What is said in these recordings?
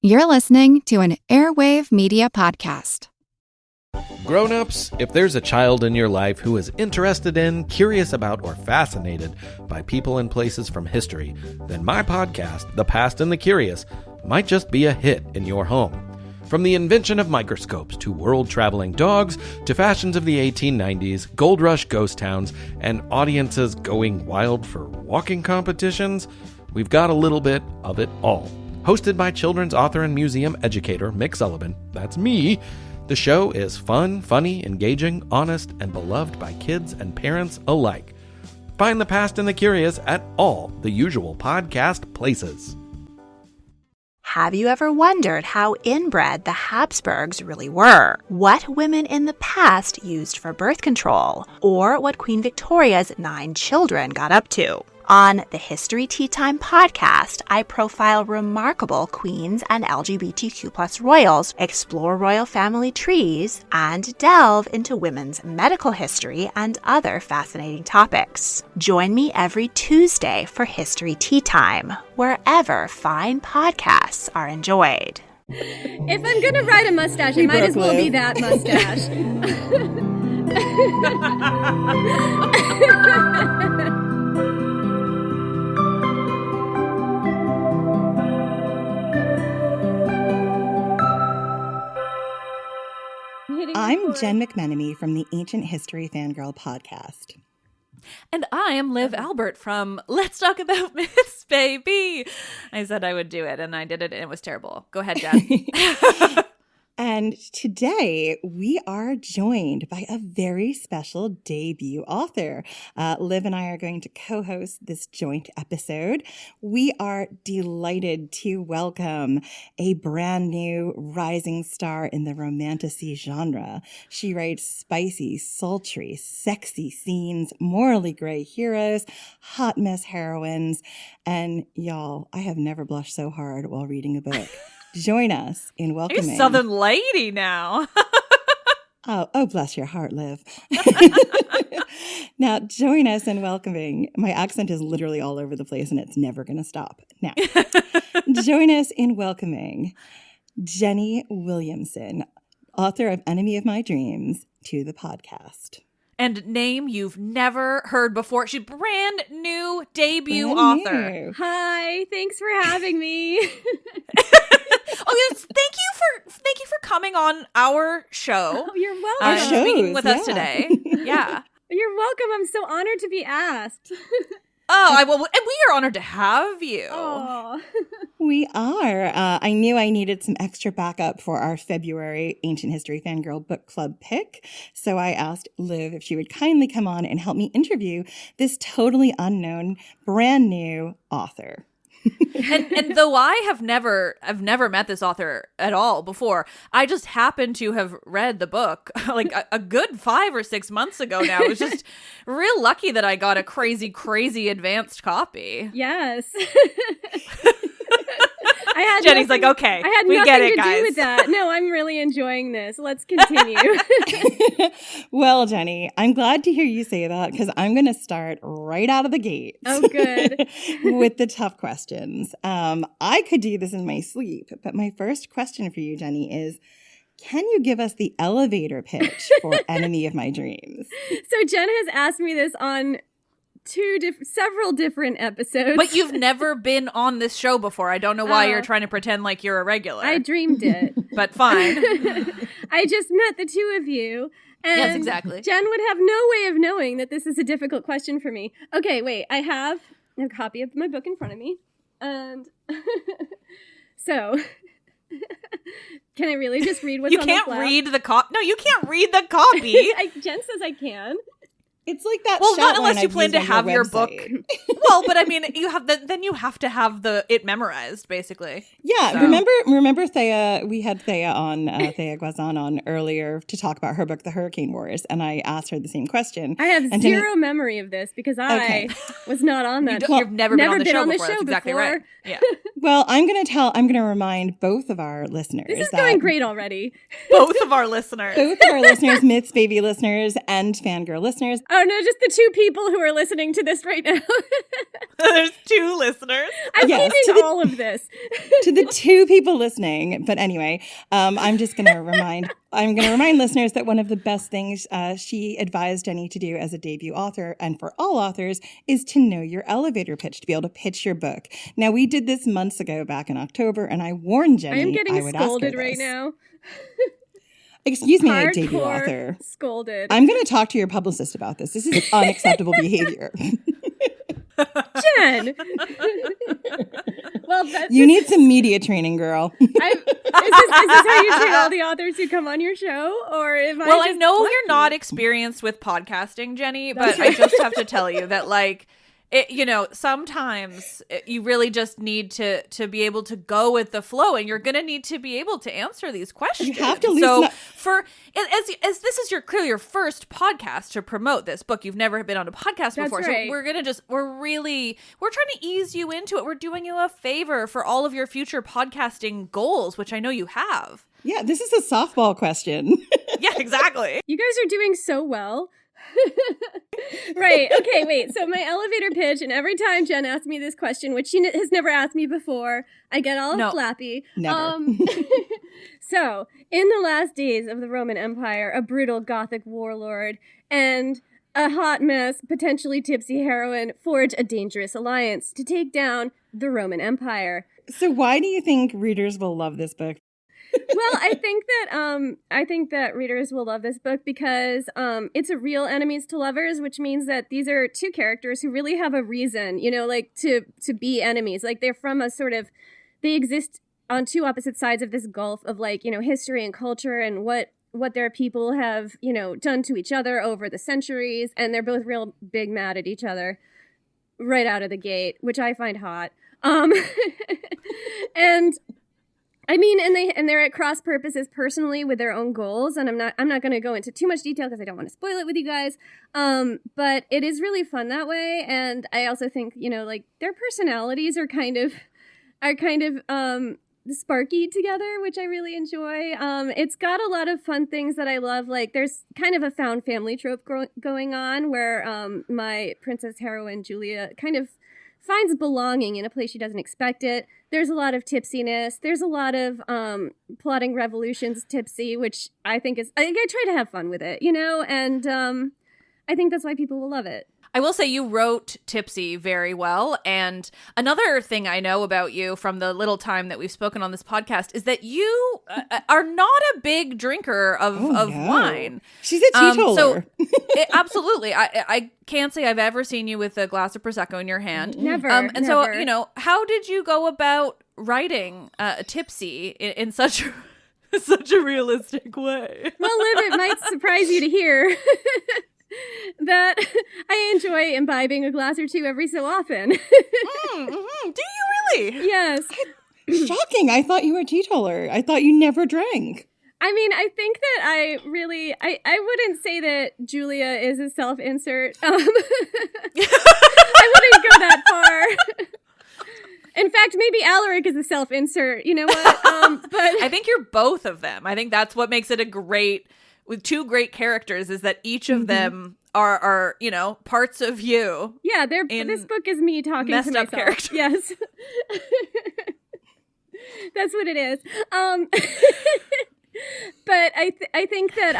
You're listening to an Airwave Media Podcast. Grown-ups, if there's a child in your life who is interested in, curious about, or fascinated by people and places from history, then my podcast, The Past and the Curious, might just be a hit in your home. From the invention of microscopes to world-traveling dogs to fashions of the 1890s, gold rush ghost towns, and audiences going wild for walking competitions, we've got a little bit of it all. Hosted by children's author and museum educator Mick Sullivan, that's me, the show is fun, funny, engaging, honest, and beloved by kids and parents alike. Find The Past and the Curious at all the usual podcast places. Have you ever wondered how inbred the Habsburgs really were? What women in the past used for birth control? Or what Queen Victoria's 9 children got up to? On the History Tea Time podcast, I profile remarkable queens and LGBTQ+ royals, explore royal family trees, and delve into women's medical history and other fascinating topics. Join me every Tuesday for History Tea Time, wherever fine podcasts are enjoyed. If I'm gonna ride a mustache, it might as well be that mustache. I'm Jenn McMenemy from the Ancient History Fangirl podcast. And I am Liv Albert from Let's Talk About Myths, baby. I said I would do it, and I did it, and it was terrible. Go ahead, Jen. And today we are joined by a very special debut author. Liv and I are going to co-host this joint episode. We are delighted to welcome a brand new rising star in the romantasy genre. She writes spicy, sultry, sexy scenes, morally gray heroes, hot mess heroines, and y'all, I have never blushed so hard while reading a book. Join us in welcoming... You're a Southern lady now. Oh, bless your heart, Liv. Now, join us in welcoming... My accent is literally all over the place, and it's never going to stop. Now, join us in welcoming Jenny Williamson, author of Enemy of My Dreams, to the podcast. And name you've never heard before. She's brand new debut author. Hi, thanks for having me. Oh yes, thank you for coming on our show. Oh, you're welcome. Speaking with us today. Yeah. You're welcome. I'm so honored to be asked. And we are honored to have you. Oh. We are. I knew I needed some extra backup for our February Ancient History Fangirl Book Club pick, so I asked Liv if she would kindly come on and help me interview this totally unknown, brand new author. and though I've never met this author at all before, I just happened to have read the book like a good 5 or 6 months ago now. It was just real lucky that I got a crazy advanced copy. Yes. Jenny's like, okay, I had we nothing get it, to guys. do with that. No, I'm really enjoying this. Let's continue. Well, Jenny, I'm glad to hear you say that because I'm going to start right out of the gate. Oh, good. With the tough questions. I could do this in my sleep, but my first question for you, Jenny, is can you give us the elevator pitch for Enemy of My Dreams? So Jen has asked me this on several different episodes. But you've never been on this show before. I don't know why you're trying to pretend like you're a regular. I dreamed it. But fine. I just met the two of you. And yes, exactly. Jen would have no way of knowing that this is a difficult question for me. Okay, wait. I have a copy of my book in front of me. And so... Can I really just read what's on the flap? You can't read the copy. No, you can't read the copy. Jen says I can. It's like that. Well, shot not unless line you I've plan used to on have your book. website. Well, but I mean, you have then you have to have it memorized, basically. Yeah, So. remember Thea? We had Thea on Thea Guazan on earlier to talk about her book, The Hurricane Wars, and I asked her the same question. I have zero memory of this because I was not on that. You've never been on the show before. That's exactly right. Yeah. Well, I'm going to remind both of our listeners. This is going great already. Both of our listeners. Both of our listeners, Myths Baby listeners, and Fangirl listeners. Oh, no, just the two people who are listening to this right now. There's two listeners. I'm Yes, keeping all of this. To the two people listening, but anyway, I'm going to remind listeners that one of the best things she advised Jenny to do as a debut author, and for all authors, is to know your elevator pitch, to be able to pitch your book. Now, we did this months ago, back in October, and I warned Jenny I am I getting would ask her scolded right this. now. Excuse me, debut Hardcore author. Scolded. I'm going to talk to your publicist about this. This is unacceptable behavior. Jen. Well, You need some media training, girl. Is this how you treat all the authors who come on your show, or am I? Well, I just know lucky? you're not experienced with podcasting, Jenny, but That's I just have to tell you that, like, sometimes you really just need to be able to go with the flow, and you're going to need to be able to answer these questions. You have to loosen so up. as this is clearly your first podcast to promote this book, you've never been on a podcast That's before. right. So we're trying to ease you into it. We're doing you a favor for all of your future podcasting goals, which I know you have. Yeah, this is a softball question. Yeah, exactly. You guys are doing so well. Right. Okay, wait. So my elevator pitch, and every time Jen asks me this question, which she has never asked me before, I get all flappy. Never. So, in the last days of the Roman Empire, a brutal Gothic warlord and a hot mess, potentially tipsy heroine forge a dangerous alliance to take down the Roman Empire. So why do you think readers will love this book? Well, I think that readers will love this book because it's a real enemies to lovers, which means that these are two characters who really have a reason, like to be enemies. Like they're from they exist on two opposite sides of this gulf of history and culture and what their people have, done to each other over the centuries, and they're both real big mad at each other right out of the gate, which I find hot. And I mean, and they're at cross purposes personally with their own goals, and I'm not going to go into too much detail because I don't want to spoil it with you guys. But it is really fun that way, and I also think their personalities are kind of sparky together, which I really enjoy. It's got a lot of fun things that I love. Like there's kind of a found family trope going on where my princess heroine Julia kind of finds belonging in a place she doesn't expect it. There's a lot of tipsiness. There's a lot of plotting revolutions tipsy, which I think I try to have fun with it, and I think that's why people will love it. I will say you wrote Tipsy very well. And another thing I know about you from the little time that we've spoken on this podcast is that you are not a big drinker of wine. She's a teetotaler. Absolutely. I can't say I've ever seen you with a glass of Prosecco in your hand. Never. And never. so, how did you go about writing Tipsy in such a realistic way? Well, Liv, it might surprise you to hear that I enjoy imbibing a glass or two every so often. Do you really? Yes. Shocking. I thought you were a teetotaler. I thought you never drank. I mean, I think that I wouldn't say that Julia is a self-insert. I wouldn't go that far. In fact, maybe Alaric is a self-insert. You know what? But I think you're both of them. I think that's what makes it with two great characters is that each of them are parts of you. Yeah, this book is me talking to myself. Characters. Yes. That's what it is. But I think that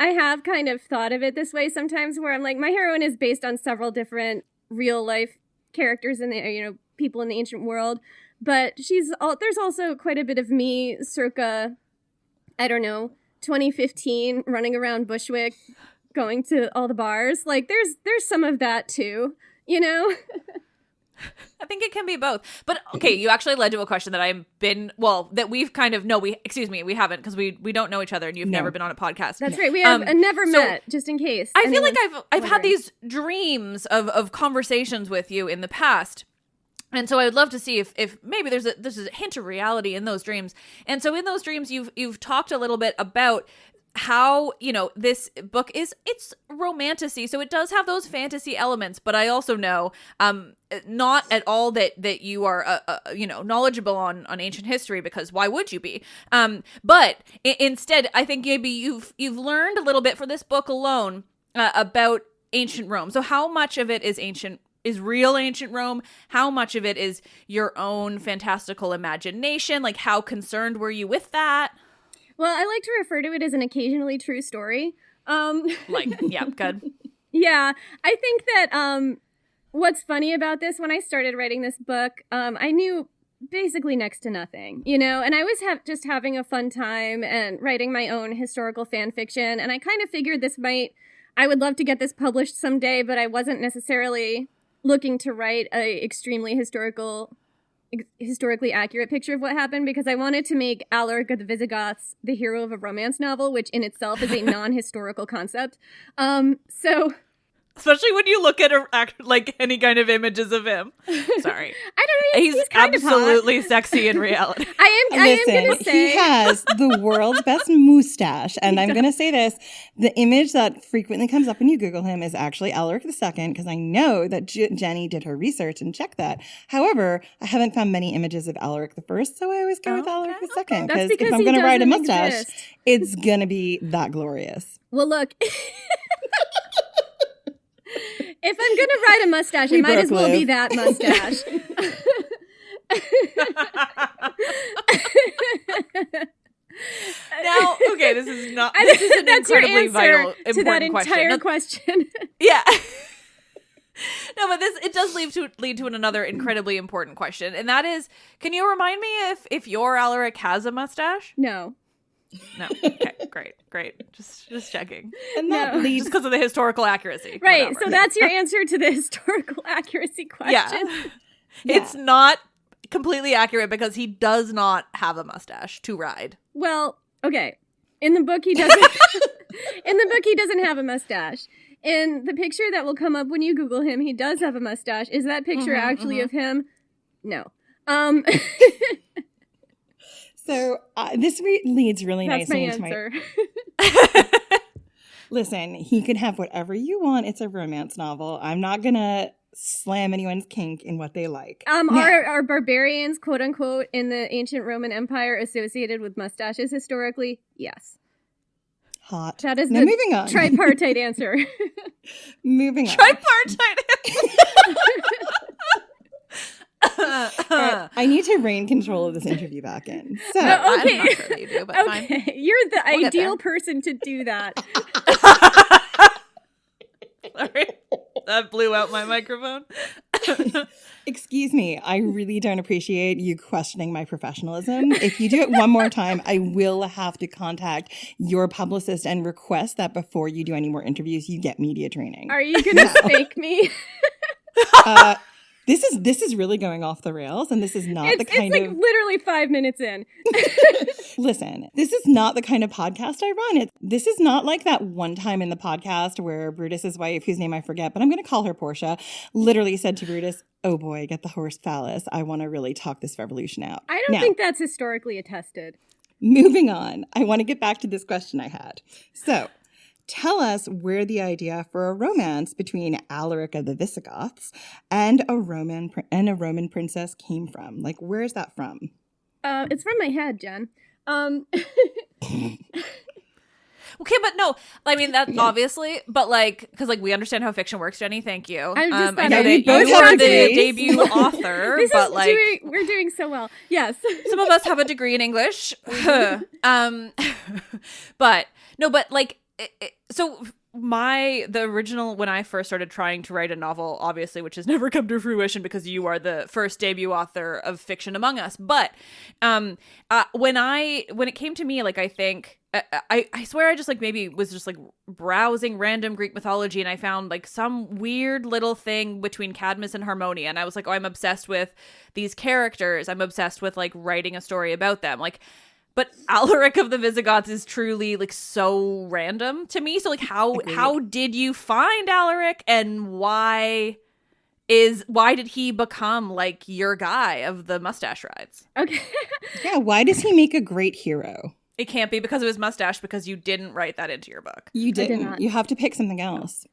I have kind of thought of it this way sometimes, where I'm like, my heroine is based on several different real life characters in the people in the ancient world, but there's also quite a bit of me circa, I don't know, 2015, running around Bushwick, going to all the bars. Like there's some of that too, I think it can be both. But okay, you actually led to a question that we haven't, because we don't know each other and you've never been on a podcast. That's right. We have never met, just in case. I feel like I've had these dreams of conversations with you in the past. And so I would love to see if maybe there's a hint of reality in those dreams. And so in those dreams, you've talked a little bit about how, this book it's romantasy. So it does have those fantasy elements, but I also know not at all that you are, knowledgeable on ancient history, because why would you be? But instead, I think maybe you've learned a little bit for this book alone about ancient Rome. So how much of it is real ancient Rome? How much of it is your own fantastical imagination? Like, how concerned were you with that? Well, I like to refer to it as an occasionally true story. Yeah, good. Yeah, I think that what's funny about this, when I started writing this book, I knew basically next to nothing, and I was just having a fun time and writing my own historical fan fiction, and I kind of figured I would love to get this published someday, but I wasn't necessarily looking to write a extremely historically accurate picture of what happened, because I wanted to make Alaric of the Visigoths the hero of a romance novel, which in itself is a non-historical concept. So especially when you look at like any kind of images of him. Sorry, I don't know. He's kind absolutely of hot. Sexy in reality. I am going to say he has the world's best mustache, and I'm going to say this: the image that frequently comes up when you Google him is actually Alaric II, because I know that Jenny did her research and checked that. However, I haven't found many images of Alaric I, so I always go with Alaric II, because if I'm going to write a mustache, it's going to be that glorious. Well, look. If I'm going to write a mustache, it might as well be that mustache. Now, okay, this is an that's incredibly your vital, answer to that entire question. Yeah. No, but it does lead to another incredibly important question, and that is, can you remind me if your Alaric has a mustache? No. No. Okay, great. Just checking. And that leads just because of the historical accuracy. Right. Whatever. So that's your answer to the historical accuracy question. Yeah. It's not completely accurate because he does not have a mustache to ride. Well, okay. In the book he doesn't he doesn't have a mustache. In the picture that will come up when you Google him, he does have a mustache. Is that picture actually of him? No. So this leads really That's nicely my into answer. Listen, he can have whatever you want. It's a romance novel. I'm not going to slam anyone's kink in what they like. Are barbarians, quote unquote, in the ancient Roman Empire associated with mustaches historically? Yes. Hot. That is moving on. Tripartite answer. Moving on. Tripartite answer. Right, I need to rein control of this interview back in. So, okay. I'm not sure that you do, but fine. You're the We'll ideal person to do that. Sorry, that blew out my microphone. Excuse me, I really don't appreciate you questioning my professionalism. If you do it one more time, I will have to contact your publicist and request that before you do any more interviews, you get media training. Are you going to spank me? This is really going off the rails, and this is not the kind of... It's like literally 5 minutes in. Listen, this is not the kind of podcast I run. This is not like that one time in the podcast where Brutus's wife, whose name I forget, but I'm going to call her Portia, literally said to Brutus, "Oh boy, get the horse phallus. I want to really talk this revolution out." I don't think that's historically attested. Moving on, I want to get back to this question I had. So, tell us where the idea for a romance between Alaric of the Visigoths and a Roman princess came from. Like, where is that from? It's from my head, Jen. Okay, but no, I mean that obviously, but like, because like we understand how fiction works, Jenny. Thank you. I just I know we that both you have are the degrees. debut author, but like we're doing so well. Yes, some of us have a degree in English. But no, but like, so the original, when I first started trying to write a novel, obviously, which has never come to fruition because you are the first debut author of fiction among us. But when it came to me, like, I think I swear I just like maybe was just like browsing random Greek mythology, and I found like some weird little thing between Cadmus and Harmonia, and I was like, oh, I'm obsessed with these characters. I'm obsessed with like writing a story about them, like. But Alaric of the Visigoths is truly like so random to me. So like how did you find Alaric, and why did he become like your guy of the mustache rides? Okay. Yeah, why does he make a great hero? It can't be because of his mustache, because you didn't write that into your book. You didn't. did not. You have to pick something else.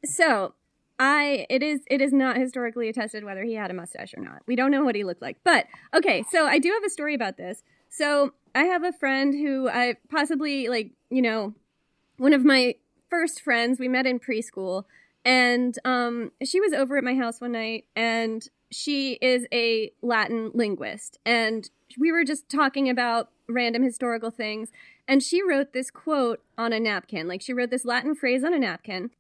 So it is not historically attested whether he had a mustache or not. We don't know what he looked like. But okay, so I do have a story about this. So I have a friend who I possibly, like, you know, one of my first friends, we met in preschool, And she was over at my house one night, and she is a Latin linguist. And we were just talking about random historical things. And she wrote this quote on a napkin. Like, she wrote this Latin phrase on a napkin.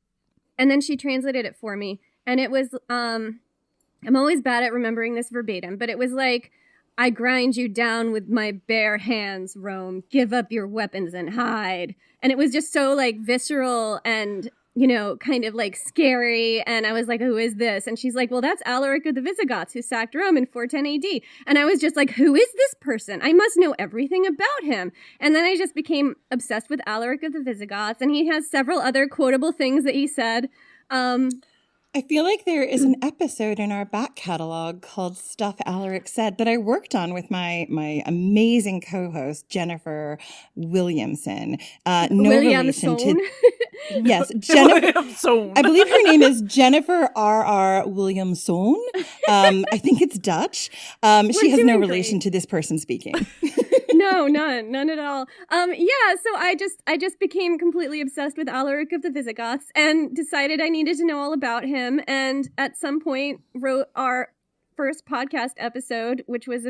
And then she translated it for me. And it was, I'm always bad at remembering this verbatim, but it was like, I grind you down with my bare hands, Rome. Give up your weapons and hide. And it was just so, like, visceral and, you know, kind of, like, scary. And I was like, who is this? And she's like, well, that's Alaric of the Visigoths, who sacked Rome in 410 AD. And I was just like, who is this person? I must know everything about him. And then I just became obsessed with Alaric of the Visigoths. And he has several other quotable things that he said. I feel like there is an episode in our back catalog called Stuff Alaric Said that I worked on with my amazing co-host, Jennifer Williamson. Williamson? Yes, Jennifer. Williamson. I believe her name is Jennifer R.R. Williamson. I think it's Dutch. She has no relation to this person speaking. No, none at all. Yeah, so I just became completely obsessed with Alaric of the Visigoths and decided I needed to know all about him. And at some point wrote our first podcast episode, which was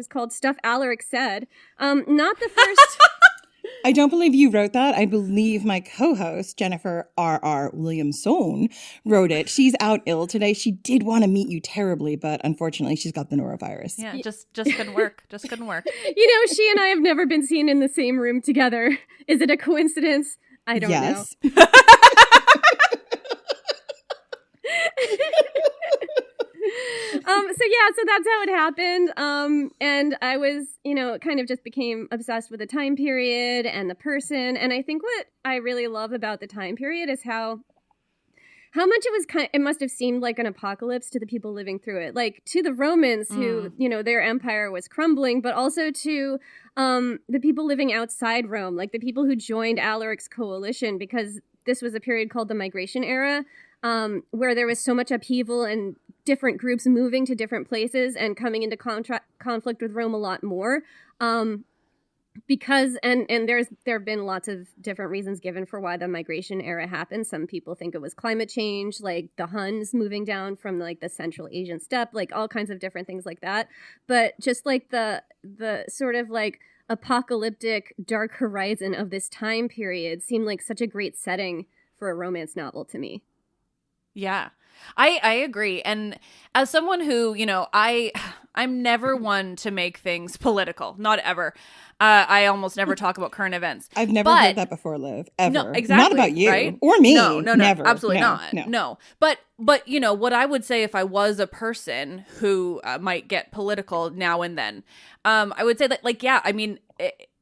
called Stuff Alaric Said. Not the first. I don't believe you wrote that. I believe my co-host, Jennifer R.R. Williamson, wrote it. She's out ill today. She did want to meet you terribly, but unfortunately she's got the norovirus. Yeah, just couldn't work. Just couldn't work. You know, she and I have never been seen in the same room together. Is it a coincidence? I don't know. So that's how it happened. And I was, you know, kind of just became obsessed with the time period and the person. And I think what I really love about the time period is how much it must have seemed like an apocalypse to the people living through it. Like, to the Romans who, you know, their empire was crumbling, but also to the people living outside Rome, like the people who joined Alaric's coalition, because this was a period called the Migration Era, where there was so much upheaval and different groups moving to different places and coming into conflict with Rome a lot more. Because there have been lots of different reasons given for why the Migration Era happened. Some people think it was climate change, like the Huns moving down from like the Central Asian steppe, like all kinds of different things like that. But just like the sort of like apocalyptic dark horizon of this time period seemed like such a great setting for a romance novel to me. Yeah, I agree. And as someone who, you know, I'm never one to make things political, not ever. I almost never talk about current events. I've never heard that before, Liv, ever. No, exactly. Not about you, right? Or me. No, never. Absolutely not. No. But you know, what I would say if I was a person who might get political now and then, I would say that, like, yeah, I mean,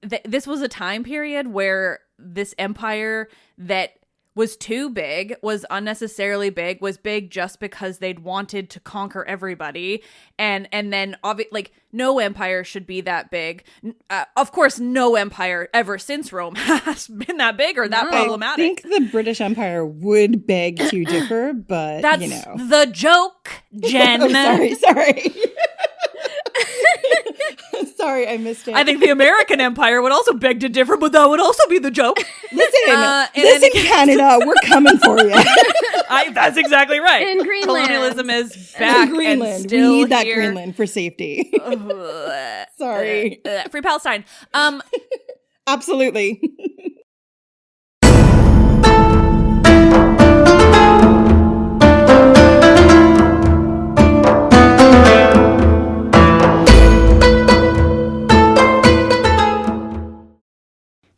this was a time period where this empire that was too big, was unnecessarily big, was big just because they'd wanted to conquer everybody. And then, like, no empire should be that big. Of course, no empire ever since Rome has been that big or that problematic. I think the British Empire would beg to differ, but, that's, you know. The joke, Jen. Oh, sorry. Sorry, I missed it. I think the American Empire would also beg to differ, but that would also be the joke. Listen, Canada, we're coming for you. That's exactly right. And Greenland. Colonialism is back. And Greenland. And still we need that here. Greenland for safety. Sorry. Free Palestine. Absolutely.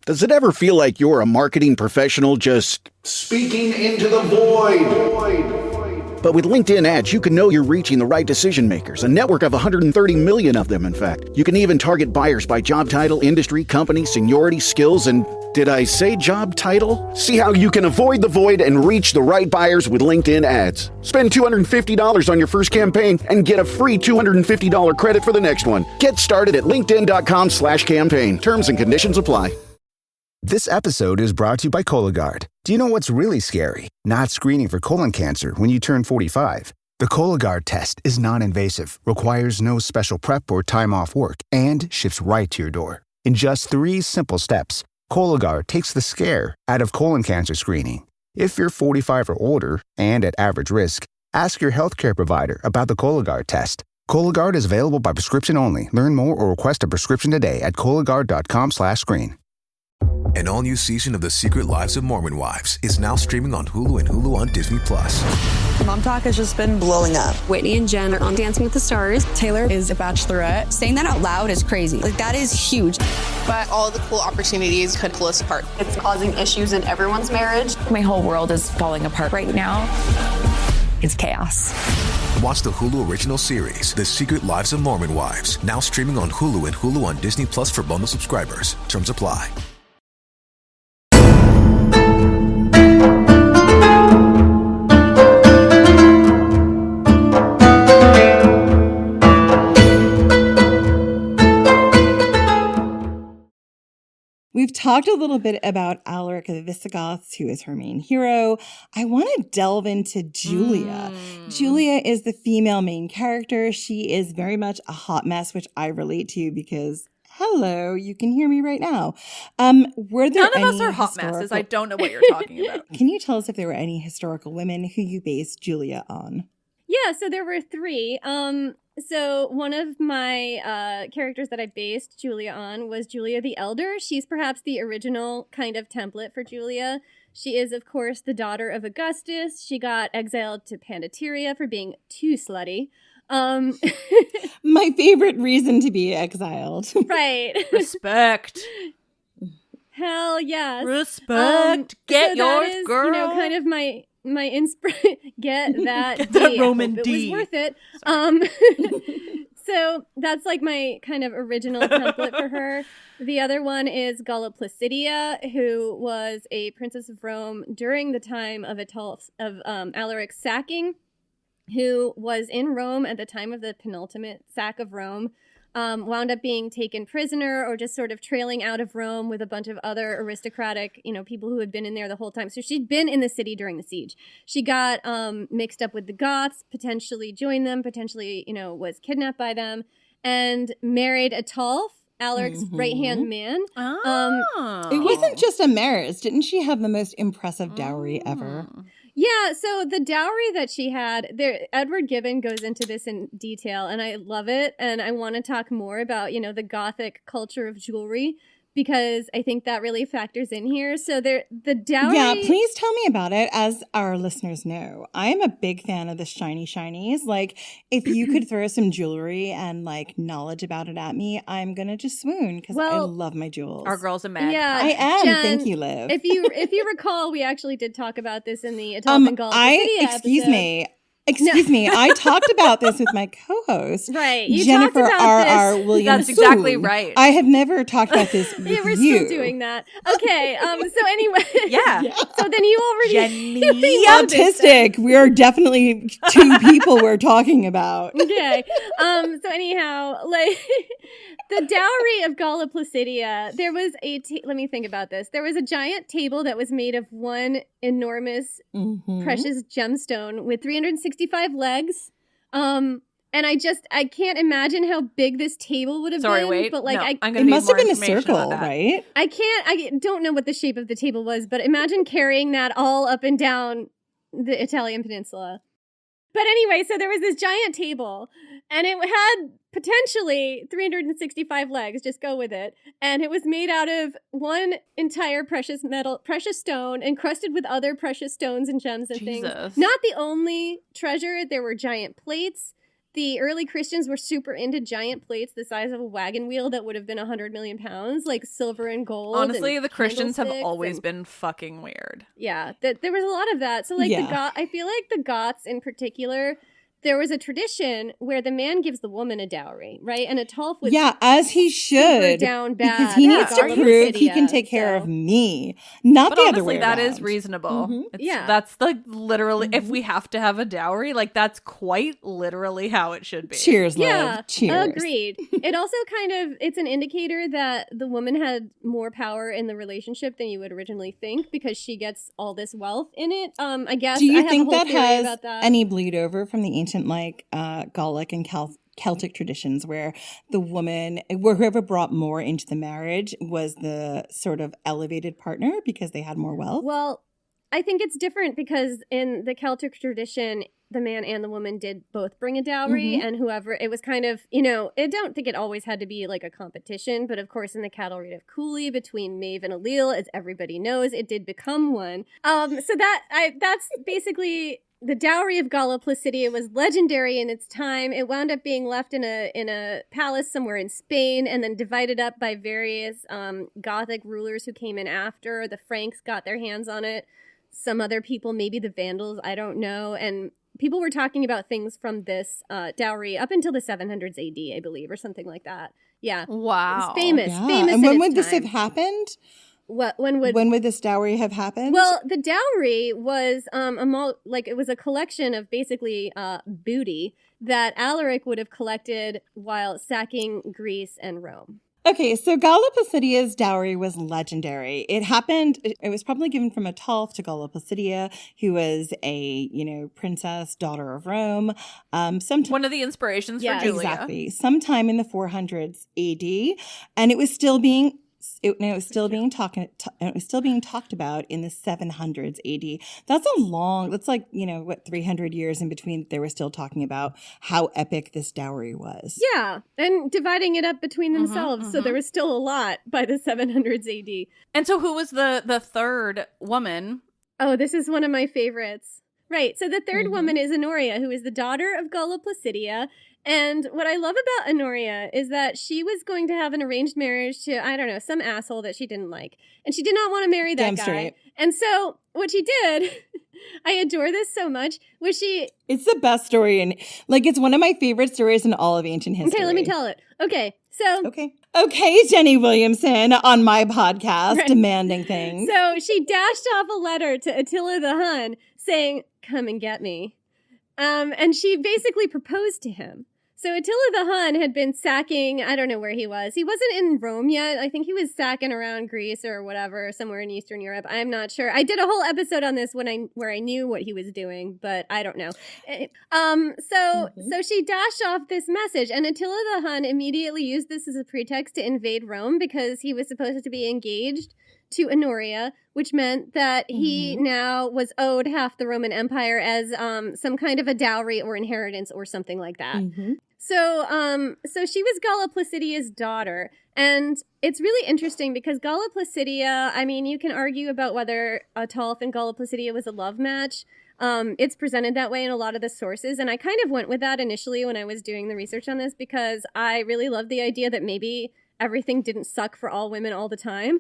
Does it ever feel like you're a marketing professional just speaking into the void? But with LinkedIn ads, you can know you're reaching the right decision makers, a network of 130 million of them, in fact. You can even target buyers by job title, industry, company, seniority, skills, and did I say job title? See how you can avoid the void and reach the right buyers with LinkedIn ads. Spend $250 on your first campaign and get a free $250 credit for the next one. Get started at linkedin.com/campaign. Terms and conditions apply. This episode is brought to you by Cologuard. Do you know what's really scary? Not screening for colon cancer when you turn 45. The Cologuard test is non-invasive, requires no special prep or time off work, and ships right to your door. In just 3 simple steps, Cologuard takes the scare out of colon cancer screening. If you're 45 or older and at average risk, ask your healthcare provider about the Cologuard test. Cologuard is available by prescription only. Learn more or request a prescription today at Cologuard.com/screen. An all-new season of The Secret Lives of Mormon Wives is now streaming on Hulu and Hulu on Disney+. Mom talk has just been blowing up. Whitney and Genn are on Dancing with the Stars. Taylor is a bachelorette. Saying that out loud is crazy. Like, that is huge. But all the cool opportunities could pull us apart. It's causing issues in everyone's marriage. My whole world is falling apart right now. It's chaos. Watch the Hulu original series, The Secret Lives of Mormon Wives, now streaming on Hulu and Hulu on Disney Plus for bundle subscribers. Terms apply. We've talked a little bit about Alaric of the Visigoths, who is her main hero. I want to delve into Julia. Julia is the female main character. She is very much a hot mess, which I relate to because, hello, you can hear me right now. Were there None of us any are hot historical... messes. I don't know what you're talking about. Can you tell us if there were any historical women who you based Julia on? Yeah, so there were 3. So one of my characters that I based Julia on was Julia the Elder. She's perhaps the original kind of template for Julia. She is, of course, the daughter of Augustus. She got exiled to Pandateria for being too slutty. My favorite reason to be exiled. Right. Respect. Hell yes. Respect. Get so yours, is, girl. You know, kind of my inspiration. Get that Roman D. D. It was worth it. So that's like my kind of original template for her. The other one is Galla Placidia, who was a princess of Rome during the time of Alaric's sacking, who was in Rome at the time of the penultimate sack of Rome. Wound up being taken prisoner or just sort of trailing out of Rome with a bunch of other aristocratic, people who had been in there the whole time. So she'd been in the city during the siege. She got mixed up with the Goths, potentially joined them, potentially, was kidnapped by them, and married Ataulf, Alaric's right-hand man. It wasn't just a marriage. Didn't she have the most impressive dowry ever? Yeah, so the dowry that she had, Edward Gibbon goes into this in detail, and I love it, and I want to talk more about, the Gothic culture of jewelry, because I think that really factors in here. So the dowry... Yeah, please tell me about it. As our listeners know, I am a big fan of the shiny shinies. Like, if you could throw some jewelry and, knowledge about it at me, I'm going to just swoon, because I love my jewels. Our girl's a mag. Yeah, I am. Jen, thank you, Liv. If you recall, we actually did talk about this in the Ataulf and Galla Placidia episode. Excuse me. I talked about this with my co-host, right? You Jennifer talked about R.R. this. Williamson. That's exactly right. I have never talked about this with yeah, we're you. still doing that. Okay. So anyway, yeah. So then you already Jenny autistic. We are definitely 2 people we're talking about. Okay. So anyhow, the dowry of Galla Placidia, there was let me think about this. There was a giant table that was made of one enormous precious gemstone with 365 legs. And I can't imagine how big this table would have been. Wait. But it must have been a circle, right? I don't know what the shape of the table was, but imagine carrying that all up and down the Italian peninsula. But anyway, so there was this giant table, and it had potentially 365 legs, just go with it. And it was made out of one entire precious stone, encrusted with other precious stones and gems and things. Not the only treasure, there were giant plates. The early Christians were super into giant plates the size of a wagon wheel that would have been 100 million pounds, like silver and gold. Honestly, the Christians have always been fucking weird. Yeah, there was a lot of that. So I feel like the Goths in particular, there was a tradition where the man gives the woman a dowry, right? And Ataulf was as he should, down bad because he needs to prove he can take care of me, not the other way around. That is reasonable. That's literally, if we have to have a dowry, that's quite literally how it should be. Cheers, Liv. Yeah, cheers. Agreed. It also it's an indicator that the woman had more power in the relationship than you would originally think, because she gets all this wealth in it. I guess. Do you I have think a whole that theory has about that. any bleed over from the ancient Gallic and Celtic traditions, where the woman, whoever brought more into the marriage, was the sort of elevated partner because they had more wealth? Well, I think it's different because in the Celtic tradition, the man and the woman did both bring a dowry, and whoever, it was kind of, I don't think it always had to be like a competition, but of course in the cattle read of Cooley between Maeve and Allele, as everybody knows, it did become one. So that's basically the dowry of Galla Placidia was legendary in its time. It wound up being left in a palace somewhere in Spain and then divided up by various Gothic rulers who came in after. The Franks got their hands on it. Some other people, maybe the Vandals, I don't know. And people were talking about things from this dowry up until the 700s AD, I believe, or something like that. Yeah. Wow. It's famous. Yeah. Famous. And in when its would this time. have happened? When would this dowry have happened? Well, the dowry was it was a collection of basically booty that Alaric would have collected while sacking Greece and Rome. Okay, so Galla Placidia's dowry was legendary. It happened, it was probably given from Ataulf to Galla Placidia, who was a, princess, daughter of Rome. One of the inspirations for Julia. Exactly. Sometime in the 400s AD. And it was still being talked about in the 700s AD. That's like 300 years in between. They were still talking about how epic this dowry was. Yeah, and dividing it up between themselves. So there was still a lot by the 700s AD. And so who was the third woman? Oh, this is one of my favorites. Right, so the third woman is Honoria, who is the daughter of Galla Placidia. And what I love about Honoria is that she was going to have an arranged marriage to, I don't know, some asshole that she didn't like. And she did not want to marry that guy. Straight. And so what she did, I adore this so much, was she... It's the best story. And it's one of my favorite stories in all of ancient history. Okay, let me tell it. Okay, so... Okay, Jenny Williamson on my podcast, demanding things. So she dashed off a letter to Attila the Hun saying, come and get me. And she basically proposed to him. So Attila the Hun had been sacking, I don't know where he was. He wasn't in Rome yet. I think he was sacking around Greece or whatever, somewhere in Eastern Europe. I'm not sure. I did a whole episode on this where I knew what he was doing, but I don't know. So she dashed off this message, and Attila the Hun immediately used this as a pretext to invade Rome because he was supposed to be engaged to Honoria, which meant that he now was owed half the Roman Empire as some kind of a dowry or inheritance or something like that. So she was Galla Placidia's daughter, and it's really interesting because Galla Placidia, I mean, you can argue about whether Ataulf and Galla Placidia was a love match. It's presented that way in a lot of the sources, and I kind of went with that initially when I was doing the research on this because I really love the idea that maybe everything didn't suck for all women all the time.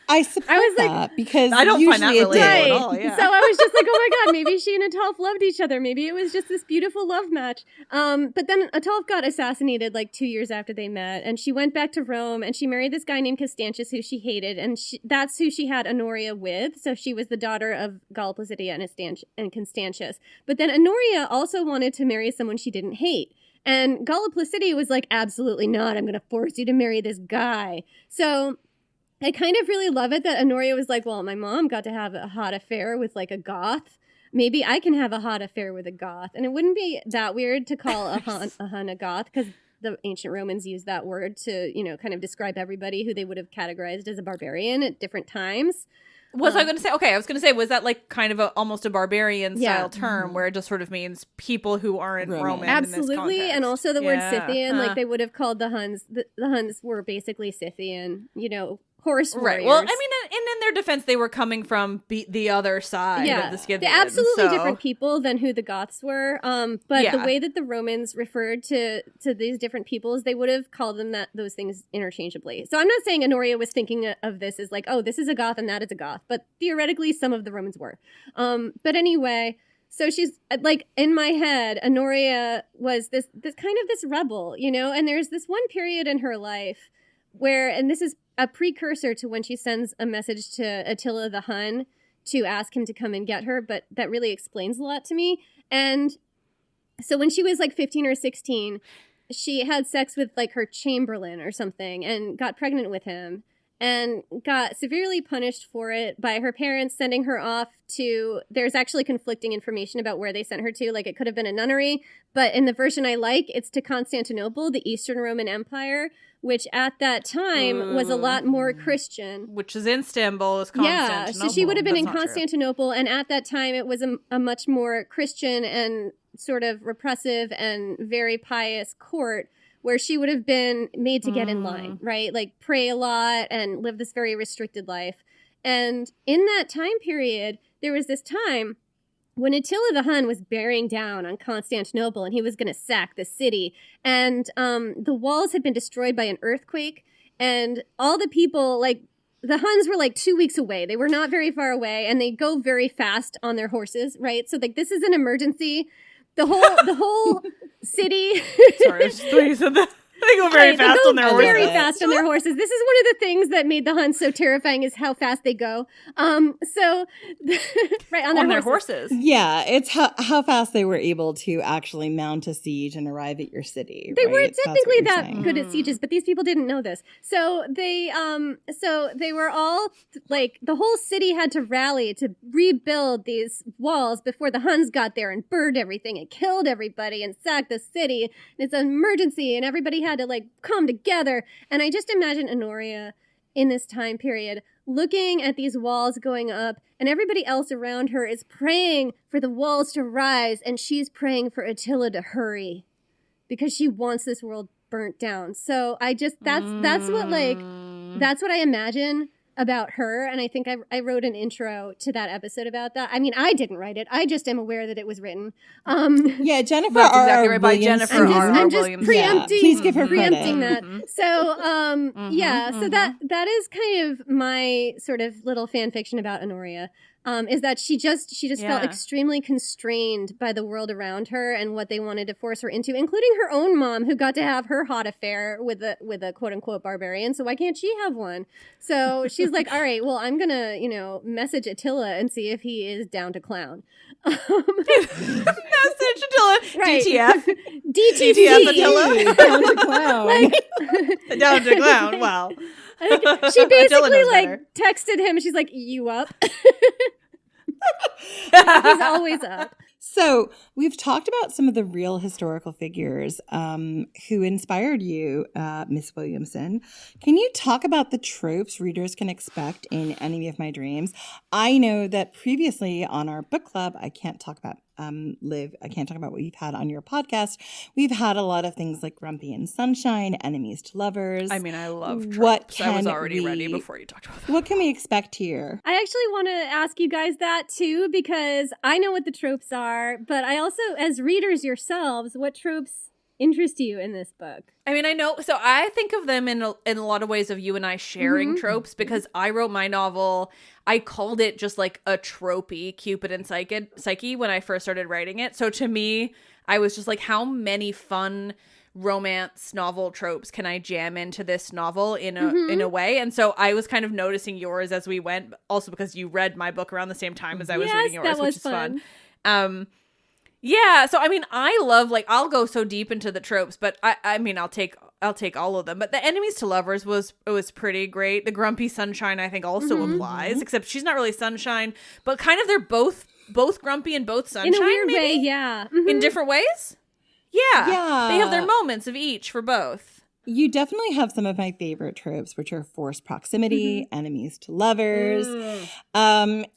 I support that because I don't find that relatable at all. Yeah. So I was just like, oh my God, maybe she and Ataulf loved each other. Maybe it was just this beautiful love match. But then Ataulf got assassinated 2 years after they met, and she went back to Rome, and she married this guy named Constantius who she hated, and that's who she had Honoria with. So she was the daughter of Galla Placidia and Constantius. But then Honoria also wanted to marry someone she didn't hate. And Galla Placidia was like, absolutely not. I'm going to force you to marry this guy. So I kind of really love it that Honoria was like, well, my mom got to have a hot affair with a Goth. Maybe I can have a hot affair with a Goth. And it wouldn't be that weird to call a Hun a Goth because the ancient Romans used that word to, kind of describe everybody who they would have categorized as a barbarian at different times. Was I going to say, was that kind of almost a barbarian style term where it just sort of means people who aren't Roman? Absolutely. In this and also the word Scythian, they would have called the Huns, the Huns were basically Scythian, horse warriors. Right. Well, I mean, and in their defense, they were coming from the other side of the Scythians. They're absolutely different people than who the Goths were. But the way that the Romans referred to these different peoples, they would have called them those things interchangeably. So I'm not saying Honoria was thinking of this as oh, this is a Goth and that is a Goth. But theoretically, some of the Romans were. But anyway, so she's in my head, Honoria was this kind of this rebel, and there's this one period in her life where, and this is a precursor to when she sends a message to Attila the Hun to ask him to come and get her, but that really explains a lot to me. And so when she was 15 or 16, she had sex with her chamberlain or something and got pregnant with him. and got severely punished for it by her parents sending her off to, there's actually conflicting information about where they sent her to. Like, it could have been a nunnery, but in the version I like, it's to Constantinople, the Eastern Roman Empire, which at that time was a lot more Christian. Which is Istanbul, is Constantinople. Yeah, so she would have been That's in not true. Constantinople, and at that time it was a much more Christian and sort of repressive and very pious court, where she would have been made to get in line, right? Like, pray a lot and live this very restricted life. And in that time period, there was this time when Attila the Hun was bearing down on Constantinople, and he was going to sack the city. And the walls had been destroyed by an earthquake, and all the people, like, the Huns were like 2 weeks away. They were not very far away, and they go very fast on their horses, right? So, like, this is an emergency. The whole city. Sorry, I just thought you said that. They go very fast on their horses. Very fast on their horses. This is one of the things that made the Huns so terrifying, is how fast they go. So right on their horses. Yeah, it's how fast they were able to actually mount a siege and arrive at your city. They right? weren't technically that saying. good at sieges, but these people didn't know this. So they were all like, the whole city had to rally to rebuild these walls before the Huns got there and burned everything and killed everybody and sacked the city. And it's an emergency, and everybody had to like come together. And I just imagine Honoria in this time period looking at these walls going up, and everybody else around her is praying for the walls to rise, and she's praying for Attila to hurry because she wants this world burnt down. So I just, that's what I imagine about her. And I think I wrote an intro to that episode about that. I mean, I didn't write it. I just am aware that it was written. Yeah, Jennifer That's R. exactly right, by Williamson. Jennifer R. I'm just Williamson. preempting. Yeah, please give her preempting credit. that. So so that is kind of my sort of little fan fiction about Honoria. Is that she just felt extremely constrained by the world around her and what they wanted to force her into, including her own mom, who got to have her hot affair with a quote unquote barbarian. So why can't she have one? So she's like, all right, well, I'm gonna message Attila and see if he is down to clown. Message Attila. Right. DTF. DTF Attila. Down to clown. Down to clown. Wow. She basically knows like better. texted him. She's like, "You up?" He's always up. So we've talked about some of the real historical figures who inspired you, Miss Williamson. Can you talk about the tropes readers can expect in Enemy of My Dreams? I know that previously on our book club, I can't talk about Liv, I can't talk about what you've had on your podcast. We've had a lot of things like Grumpy and Sunshine, Enemies to Lovers. I mean, I love tropes. What I was can already we- ready before you talked about that. What can we expect here? I actually want to ask you guys that too, because I know what the tropes are, but I also, as readers yourselves, what tropes interest you in this book? I mean, I know. So I think of them in a lot of ways of you and I sharing tropes, because I wrote my novel. I called it just like a tropey Cupid and Psyche when I first started writing it. So to me, I was just like, how many fun romance novel tropes can I jam into this novel in a way? And so I was kind of noticing yours as we went, also because you read my book around the same time as I was reading yours, which is fun. Yeah, so I mean, I love, like, I'll go so deep into the tropes, but I mean, I'll take all of them. But the Enemies to Lovers was pretty great. The Grumpy Sunshine, I think, also applies, except she's not really Sunshine, but kind of they're both grumpy and both Sunshine, In a weird maybe? way, yeah. In different ways? Yeah. Yeah. They have their moments of each for both. You definitely have some of my favorite tropes, which are forced proximity, enemies to lovers.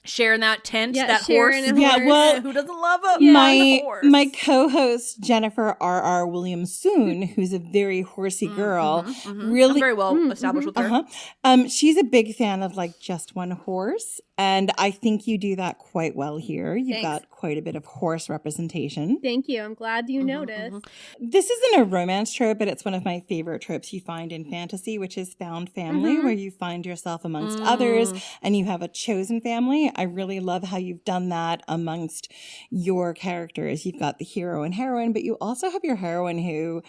Sharing that tent, Yeah, that sharing horse. a Yeah, horse. well, Who doesn't love a horse? my co-host Jennifer R. Williamson, who's a very horsey girl, really I'm very well established with her. She's a big fan of like just one horse, and I think you do that quite well here. You've Thanks. got quite a bit of horse representation. Thank you. I'm glad you noticed. This isn't a romance trope, but it's one of my favorite tropes you find in fantasy, which is found family, where you find yourself amongst others and you have a chosen family. I really love how you've done that amongst your characters. You've got the hero and heroine, but you also have your heroine who,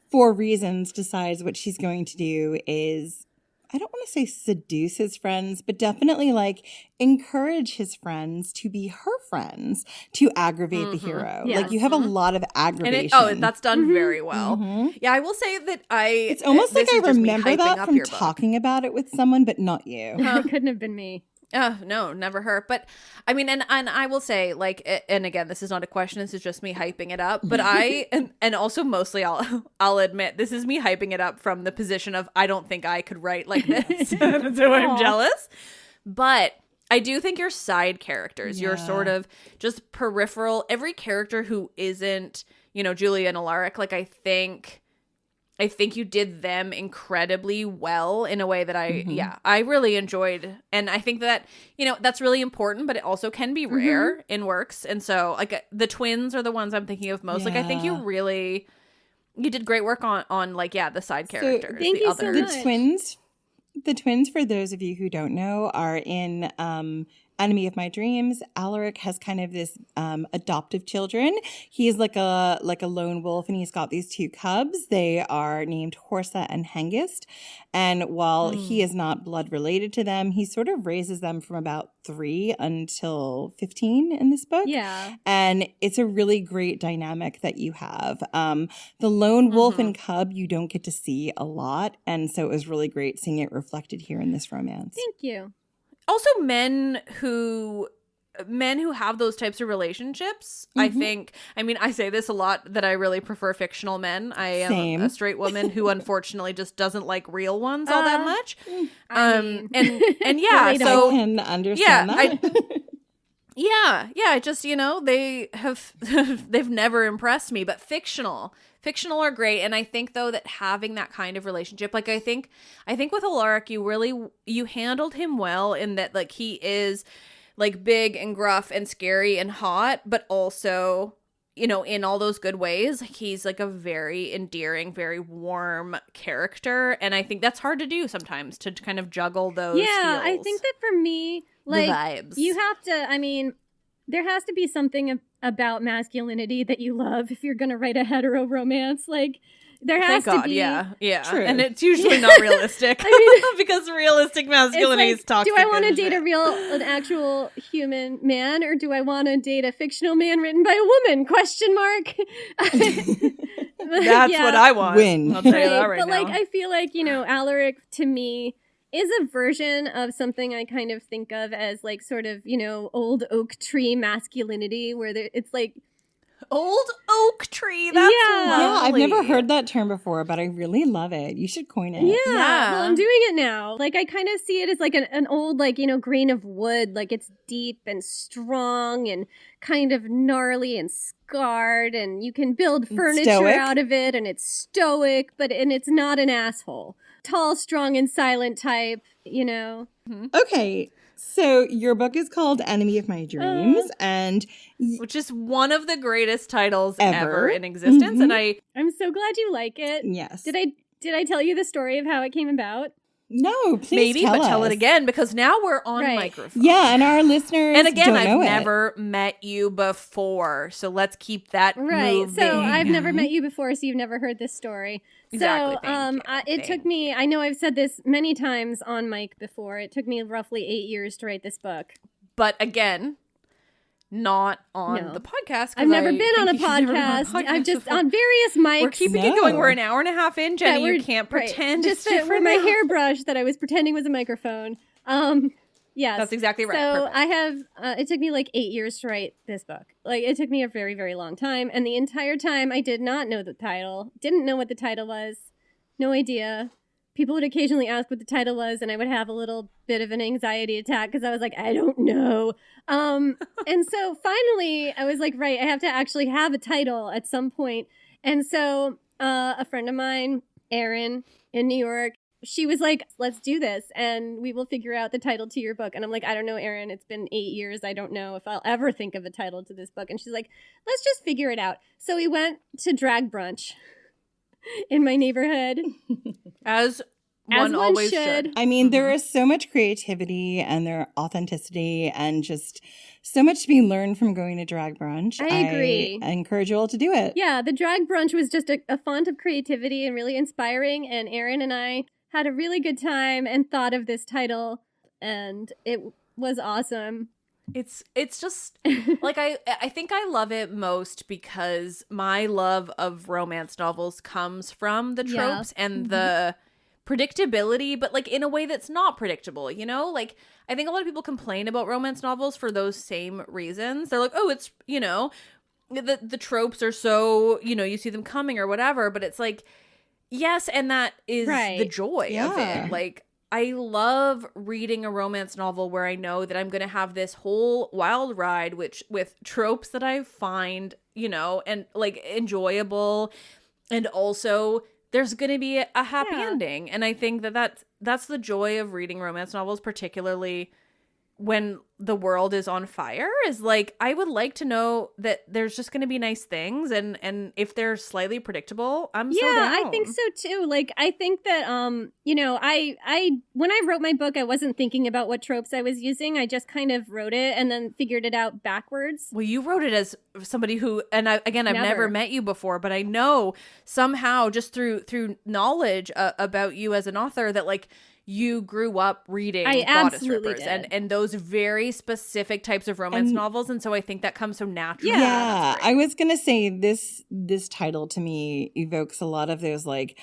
for reasons, decides what she's going to do is I don't want to say seduce his friends, but definitely like encourage his friends to be her friends to aggravate the hero. Yes. Like you have a lot of aggravation. And that's done very well. Yeah, I will say that it's almost like I remember that from talking about it with someone, but not you. It couldn't have been me. No, never her. But I mean, and I will say, like, and again, this is not a question. This is just me hyping it up. But and also mostly I'll admit this is me hyping it up from the position of I don't think I could write like this, so I'm jealous. But I do think your side characters, your sort of just peripheral, every character who isn't, Julia and Alaric, like I think you did them incredibly well in a way that I really enjoyed. And I think that, that's really important, but it also can be rare in works. And so like the twins are the ones I'm thinking of most. Like I think you did great work on like, the side characters. So, thank you so much. The twins, for those of you who don't know, are in Enemy of My Dreams. Alaric has kind of this adoptive children. He's like a lone wolf, and he's got these two cubs. They are named Horsa and Hengist. And while he is not blood related to them, he sort of raises them from about 3 until 15 in this book. Yeah. And it's a really great dynamic that you have. The lone wolf and cub you don't get to see a lot. And so it was really great seeing it reflected here in this romance. Thank you. Also men who have those types of relationships, I think, I say this a lot that I really prefer fictional men. I am a straight woman who unfortunately just doesn't like real ones all that much. And yeah, so I can understand that. Yeah, just, they've never impressed me, but fictional are great. And I think though that having that kind of relationship, like I think with Alaric, you handled him well in that, like, he is like big and gruff and scary and hot, but also, in all those good ways, he's like a very endearing, very warm character. And I think that's hard to do sometimes, to kind of juggle those feels. I think that for me, like, the vibes. You have to, there has to be something about masculinity that you love if you're going to write a hetero romance. Like, there has to be. Yeah. True. And it's usually not realistic. Because realistic masculinity is toxic. Do I want to date an actual human man, or do I want to date a fictional man written by a woman? Question mark. That's what I want. Win. I'll tell you that right but now. like, I feel like, Alaric to me is a version of something I kind of think of as like sort of, old oak tree masculinity, where it's like old oak tree. That's Yeah, I've lovely. never heard that term before, but I really love it. You should coin it. Yeah. Well, I'm doing it now. Like, I kind of see it as like an old, like, grain of wood. Like, it's deep and strong and kind of gnarly and scarred, and you can build furniture out of it, and it's stoic, and it's not an asshole. Tall, strong, and silent type, Okay, so your book is called Enemy of My Dreams, and which is one of the greatest titles ever in existence. And I'm so glad you like it. Yes. Did I tell you the story of how it came about? No, please tell it again, because now we're on microphone. Yeah, and our listeners and again, don't know I've never met you before, so let's keep that moving. So I've never met you before, so you've never heard this story. Exactly. So it took me, I know I've said this many times on mic before, it took me roughly 8 years to write this book. But again, not on the podcast. I've never been on a podcast. I've just on various mics. We're keeping it going. We're an hour and a half in, Jenny. You can't pretend. Just for my hairbrush that I was pretending was a microphone. Yes, that's exactly right. So Perfect. I have. It took me like 8 years to write this book. Like, it took me a very, very long time, and the entire time I did not know the title. Didn't know what the title was. No idea. People would occasionally ask what the title was, and I would have a little bit of an anxiety attack because I was like, I don't know. And so finally, I was like, right, I have to actually have a title at some point. And so a friend of mine, Erin, in New York, she was like, let's do this, and we will figure out the title to your book. And I'm like, I don't know, Erin. It's been 8 years. I don't know if I'll ever think of a title to this book. And she's like, let's just figure it out. So we went to drag brunch in my neighborhood. As one always should. I mean, there is so much creativity and their authenticity and just so much to be learned from going to drag brunch. I agree. I encourage you all to do it. Yeah, the drag brunch was just a font of creativity and really inspiring. And Erin and I had a really good time and thought of this title, and it was awesome. It's just like I think I love it most because my love of romance novels comes from the tropes and the predictability, but like in a way that's not predictable, you know? Like I think a lot of people complain about romance novels for those same reasons. They're like, oh, it's, you know, the tropes are so, you know, you see them coming or whatever, but it's like, yes, and that is the joy of it. Like I love reading a romance novel where I know that I'm going to have this whole wild ride with tropes that I find, you know, and like enjoyable, and also there's going to be a happy ending. And I think that's the joy of reading romance novels, particularly when the world is on fire, is like I would like to know that there's just going to be nice things, and if they're slightly predictable, I'm so down. I think so too. Like I think that you know, I when I wrote my book, I wasn't thinking about what tropes I was using. I just kind of wrote it and then figured it out backwards. Well, you wrote it as somebody who, and I've never met you before, but I know somehow just through knowledge about you as an author that like you grew up reading Bodice Rippers and those very specific types of romance novels, and so I think that comes so naturally. Yeah, I was gonna say this title to me evokes a lot of those like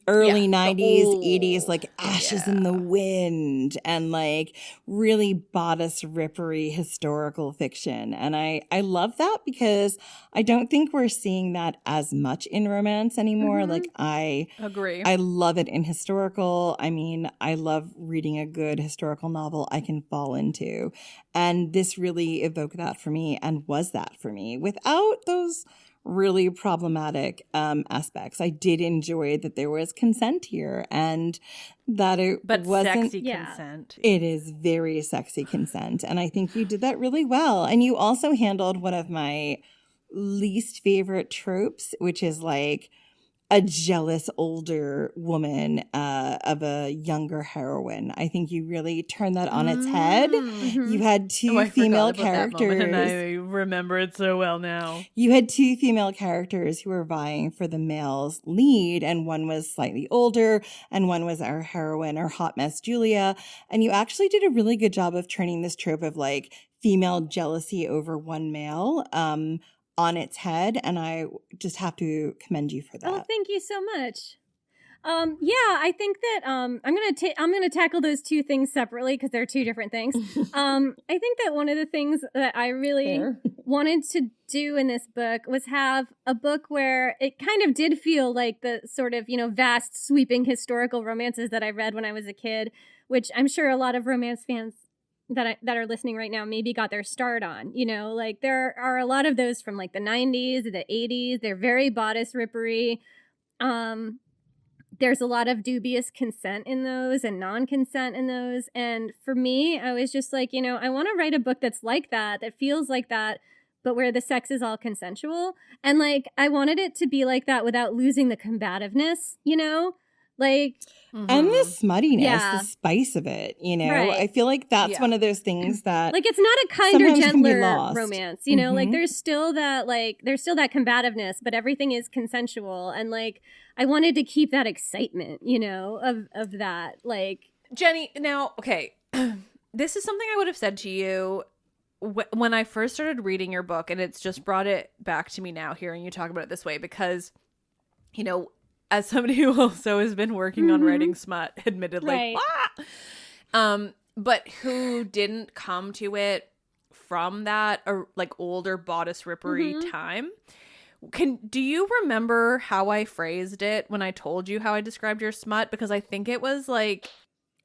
early 90s, 80s, like Ashes in the Wind, and like really bodice rippery historical fiction. And I love that because I don't think we're seeing that as much in romance anymore. Like I agree. I love it in historical. I mean, I love reading a good historical novel I can fall into. And this really evoked that for me and was that for me without those really problematic aspects. I did enjoy that there was consent here and that it wasn't sexy consent. It is very sexy consent, and I think you did that really well. And you also handled one of my least favorite tropes, which is like a jealous older woman of a younger heroine. I think you really turned that on its head. You had two female characters. And I remember it so well now. You had two female characters who were vying for the male's lead, and one was slightly older, and one was our heroine, our hot mess Julia. And you actually did a really good job of turning this trope of like female jealousy over one male on its head, and I just have to commend you for that. Oh, thank you so much. I think that I'm gonna tackle those two things separately because they're two different things. I think that one of the things that I really wanted to do in this book was have a book where it kind of did feel like the sort of, you know, vast sweeping historical romances that I read when I was a kid, which I'm sure a lot of romance fans that are listening right now maybe got their start on, you know, like there are a lot of those from like the 90s, the 80s. They're very bodice rippery. There's a lot of dubious consent in those and non-consent in those. And for me, I was just like, you know, I want to write a book that's like that feels like that, but where the sex is all consensual. And like, I wanted it to be like that without losing the combativeness, you know? Like, and the smuttiness, the spice of it, you know, I feel like that's one of those things that like, it's not a kinder, gentler romance, you know, like there's still that combativeness, but everything is consensual. And like, I wanted to keep that excitement, you know, of that. Like, Jenny, now, okay, this is something I would have said to you when I first started reading your book, and it's just brought it back to me now hearing you talk about it this way, because, you know, as somebody who also has been working on writing smut, admittedly, but who didn't come to it from that like older bodice rippery time. Do you remember how I phrased it when I told you how I described your smut? Because I think it was like,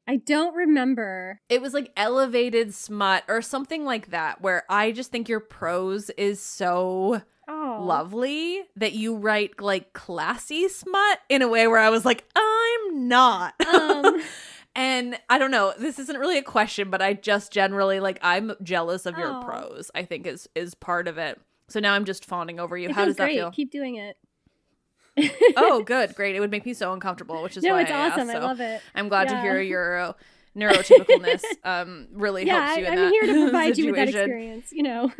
I don't remember. It was like elevated smut or something like that, where I just think your prose is so lovely that you write like classy smut in a way where I was like, I'm not. And I don't know, this isn't really a question, but I just generally like, I'm jealous of your prose, I think is part of it. So now I'm just fawning over you. How does that feel? Keep doing it. Oh, good. Great. It would make me so uncomfortable, which is why it's awesome. I love it. I'm glad to hear your neurotypicalness really helps you in that I'm here to provide situation. you with that experience, you know.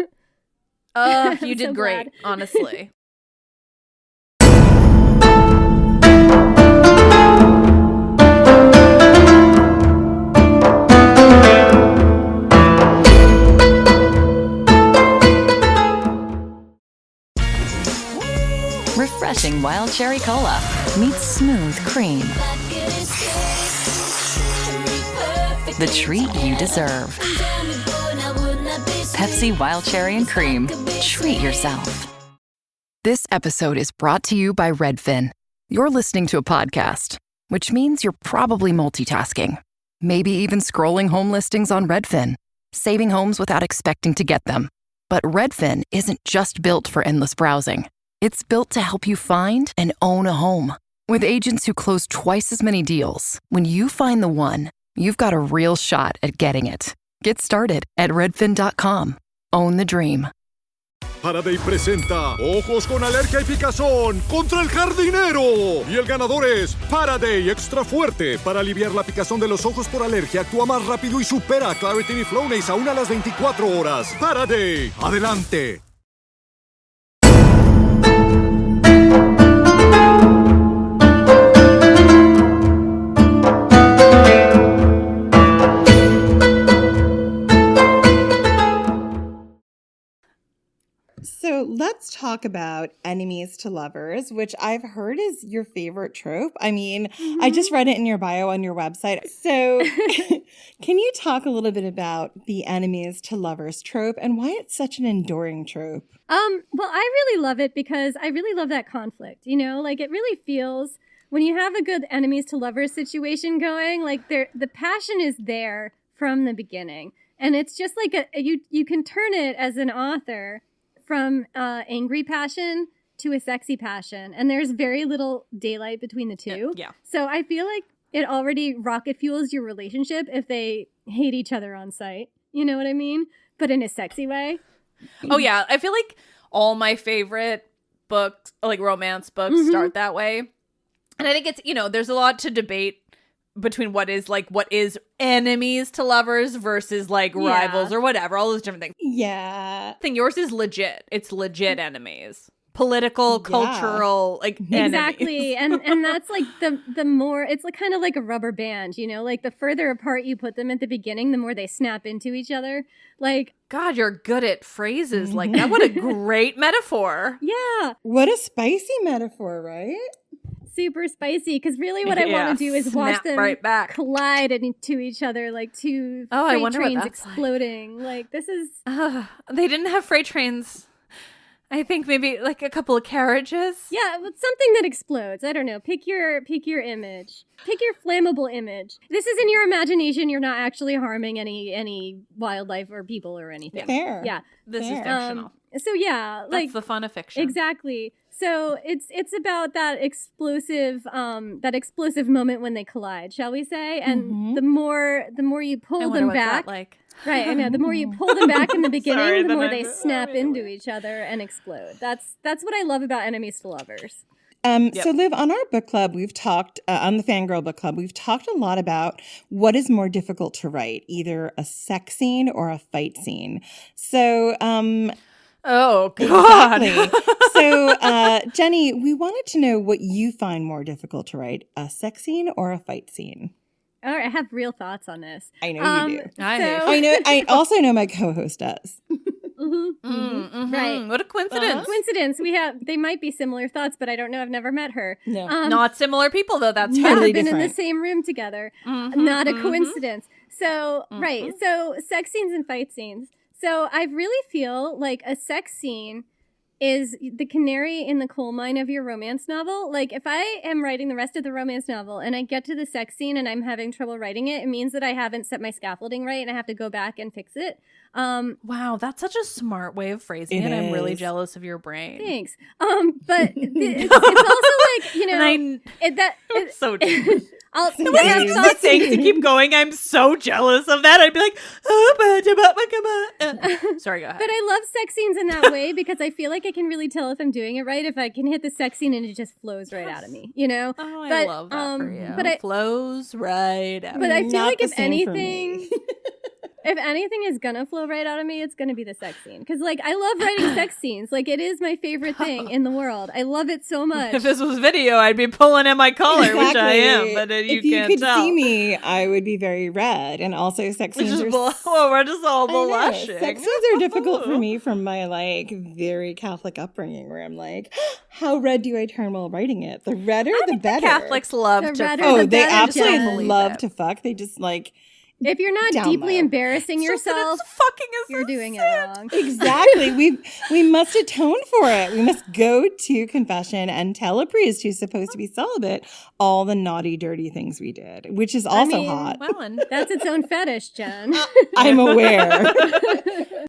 You did great, honestly. Wild Cherry Cola meets smooth cream. The treat you deserve. Pepsi Wild Cherry and Cream. Treat yourself. This episode is brought to you by Redfin. You're listening to a podcast, which means you're probably multitasking. Maybe even scrolling home listings on Redfin, saving homes without expecting to get them. But Redfin isn't just built for endless browsing. It's built to help you find and own a home. With agents who close twice as many deals, when you find the one, you've got a real shot at getting it. Get started at redfin.com. Own the dream. Faraday presenta Ojos con Alergia y Picazón contra el jardinero. Y el ganador es Faraday Extra Fuerte. Para aliviar la picazón de los ojos por alergia, actúa más rápido y supera a Claritin y Flonase aún a las 24 horas. Faraday, adelante. So let's talk about enemies to lovers, which I've heard is your favorite trope. I mean, I just read it in your bio on your website. So can you talk a little bit about the enemies to lovers trope and why it's such an enduring trope? Well, I really love it because I really love that conflict, you know, like it really feels when you have a good enemies to lovers situation going, like the passion is there from the beginning. And it's just like you can turn it as an author from angry passion to a sexy passion. And there's very little daylight between the two. Yeah. So I feel like it already rocket fuels your relationship if they hate each other on sight. You know what I mean? But in a sexy way. Oh, yeah. I feel like all my favorite books, like romance books, start that way. And I think it's, you know, there's a lot to debate between what is enemies to lovers versus like rivals or whatever, all those different things. Yeah. I think yours is legit. It's legit enemies. Political, cultural, like exactly. And that's like the more, it's like kind of like a rubber band, you know, like the further apart you put them at the beginning, the more they snap into each other. Like, God, you're good at phrases like that. What a great metaphor. Yeah. What a spicy metaphor, right? Super spicy, because really what I want to do is watch them collide into each other like two freight trains exploding. Like this is they didn't have freight trains. I think maybe like a couple of carriages. Yeah, but something that explodes. I don't know. Pick your image. Pick your flammable image. This is in your imagination. You're not actually harming any wildlife or people or anything. Fair. Yeah. This is fictional. So yeah, like that's the fun of fiction. Exactly. So it's about that explosive moment when they collide, shall we say? And the more you pull them back, like. Right, I know. The more you pull them back in the beginning, the more they snap into each other and explode. That's what I love about enemies to lovers. So Liv, on our book club, we've talked, on the Fangirl book club, we've talked a lot about what is more difficult to write, either a sex scene or a fight scene. So, oh, God. Exactly. So, Jenny, we wanted to know what you find more difficult to write, a sex scene or a fight scene? All right, I have real thoughts on this. I know you do. I know. I also know my co-host does. Right. What a coincidence. Coincidence. They might be similar thoughts, but I don't know. I've never met her. No. Not similar people, though. That's totally been different. in the same room together. Not a coincidence. So, right. So, sex scenes and fight scenes. So, I really feel like a sex scene is the canary in the coal mine of your romance novel. Like, if I am writing the rest of the romance novel and I get to the sex scene and I'm having trouble writing it, it means that I haven't set my scaffolding right and I have to go back and fix it. Wow, that's such a smart way of phrasing it. I'm really jealous of your brain. Thanks. But it's also like, you know, it's so deep. The way I'm not saying to keep going, I'm so jealous of that. I'd be like, sorry, go ahead. But I love sex scenes in that way because I feel like I can really tell if I'm doing it right if I can hit the sex scene and it just flows right out of me, you know? Oh, I love that for you. But flows right out. But I feel like if anything, if anything is gonna flow right out of me, it's gonna be the sex scene. Because, like, I love writing sex scenes. Like, it is my favorite thing in the world. I love it so much. If this was video, I'd be pulling at my collar, which I am, but you can't could tell. see me, I would be very red. And also, sex scenes are we're just all blushing. Sex scenes are difficult for me from my, like, very Catholic upbringing, where I'm like, how red do I turn while writing it? The redder, the better. The Catholics love to fuck. Oh, they absolutely love to fuck. They just, like, if you're not deeply embarrassing yourself, you're doing it wrong. Exactly. We must atone for it. We must go to confession and tell a priest who's supposed to be celibate all the naughty, dirty things we did, which is also hot. Well, that's its own fetish, Jen. I'm aware.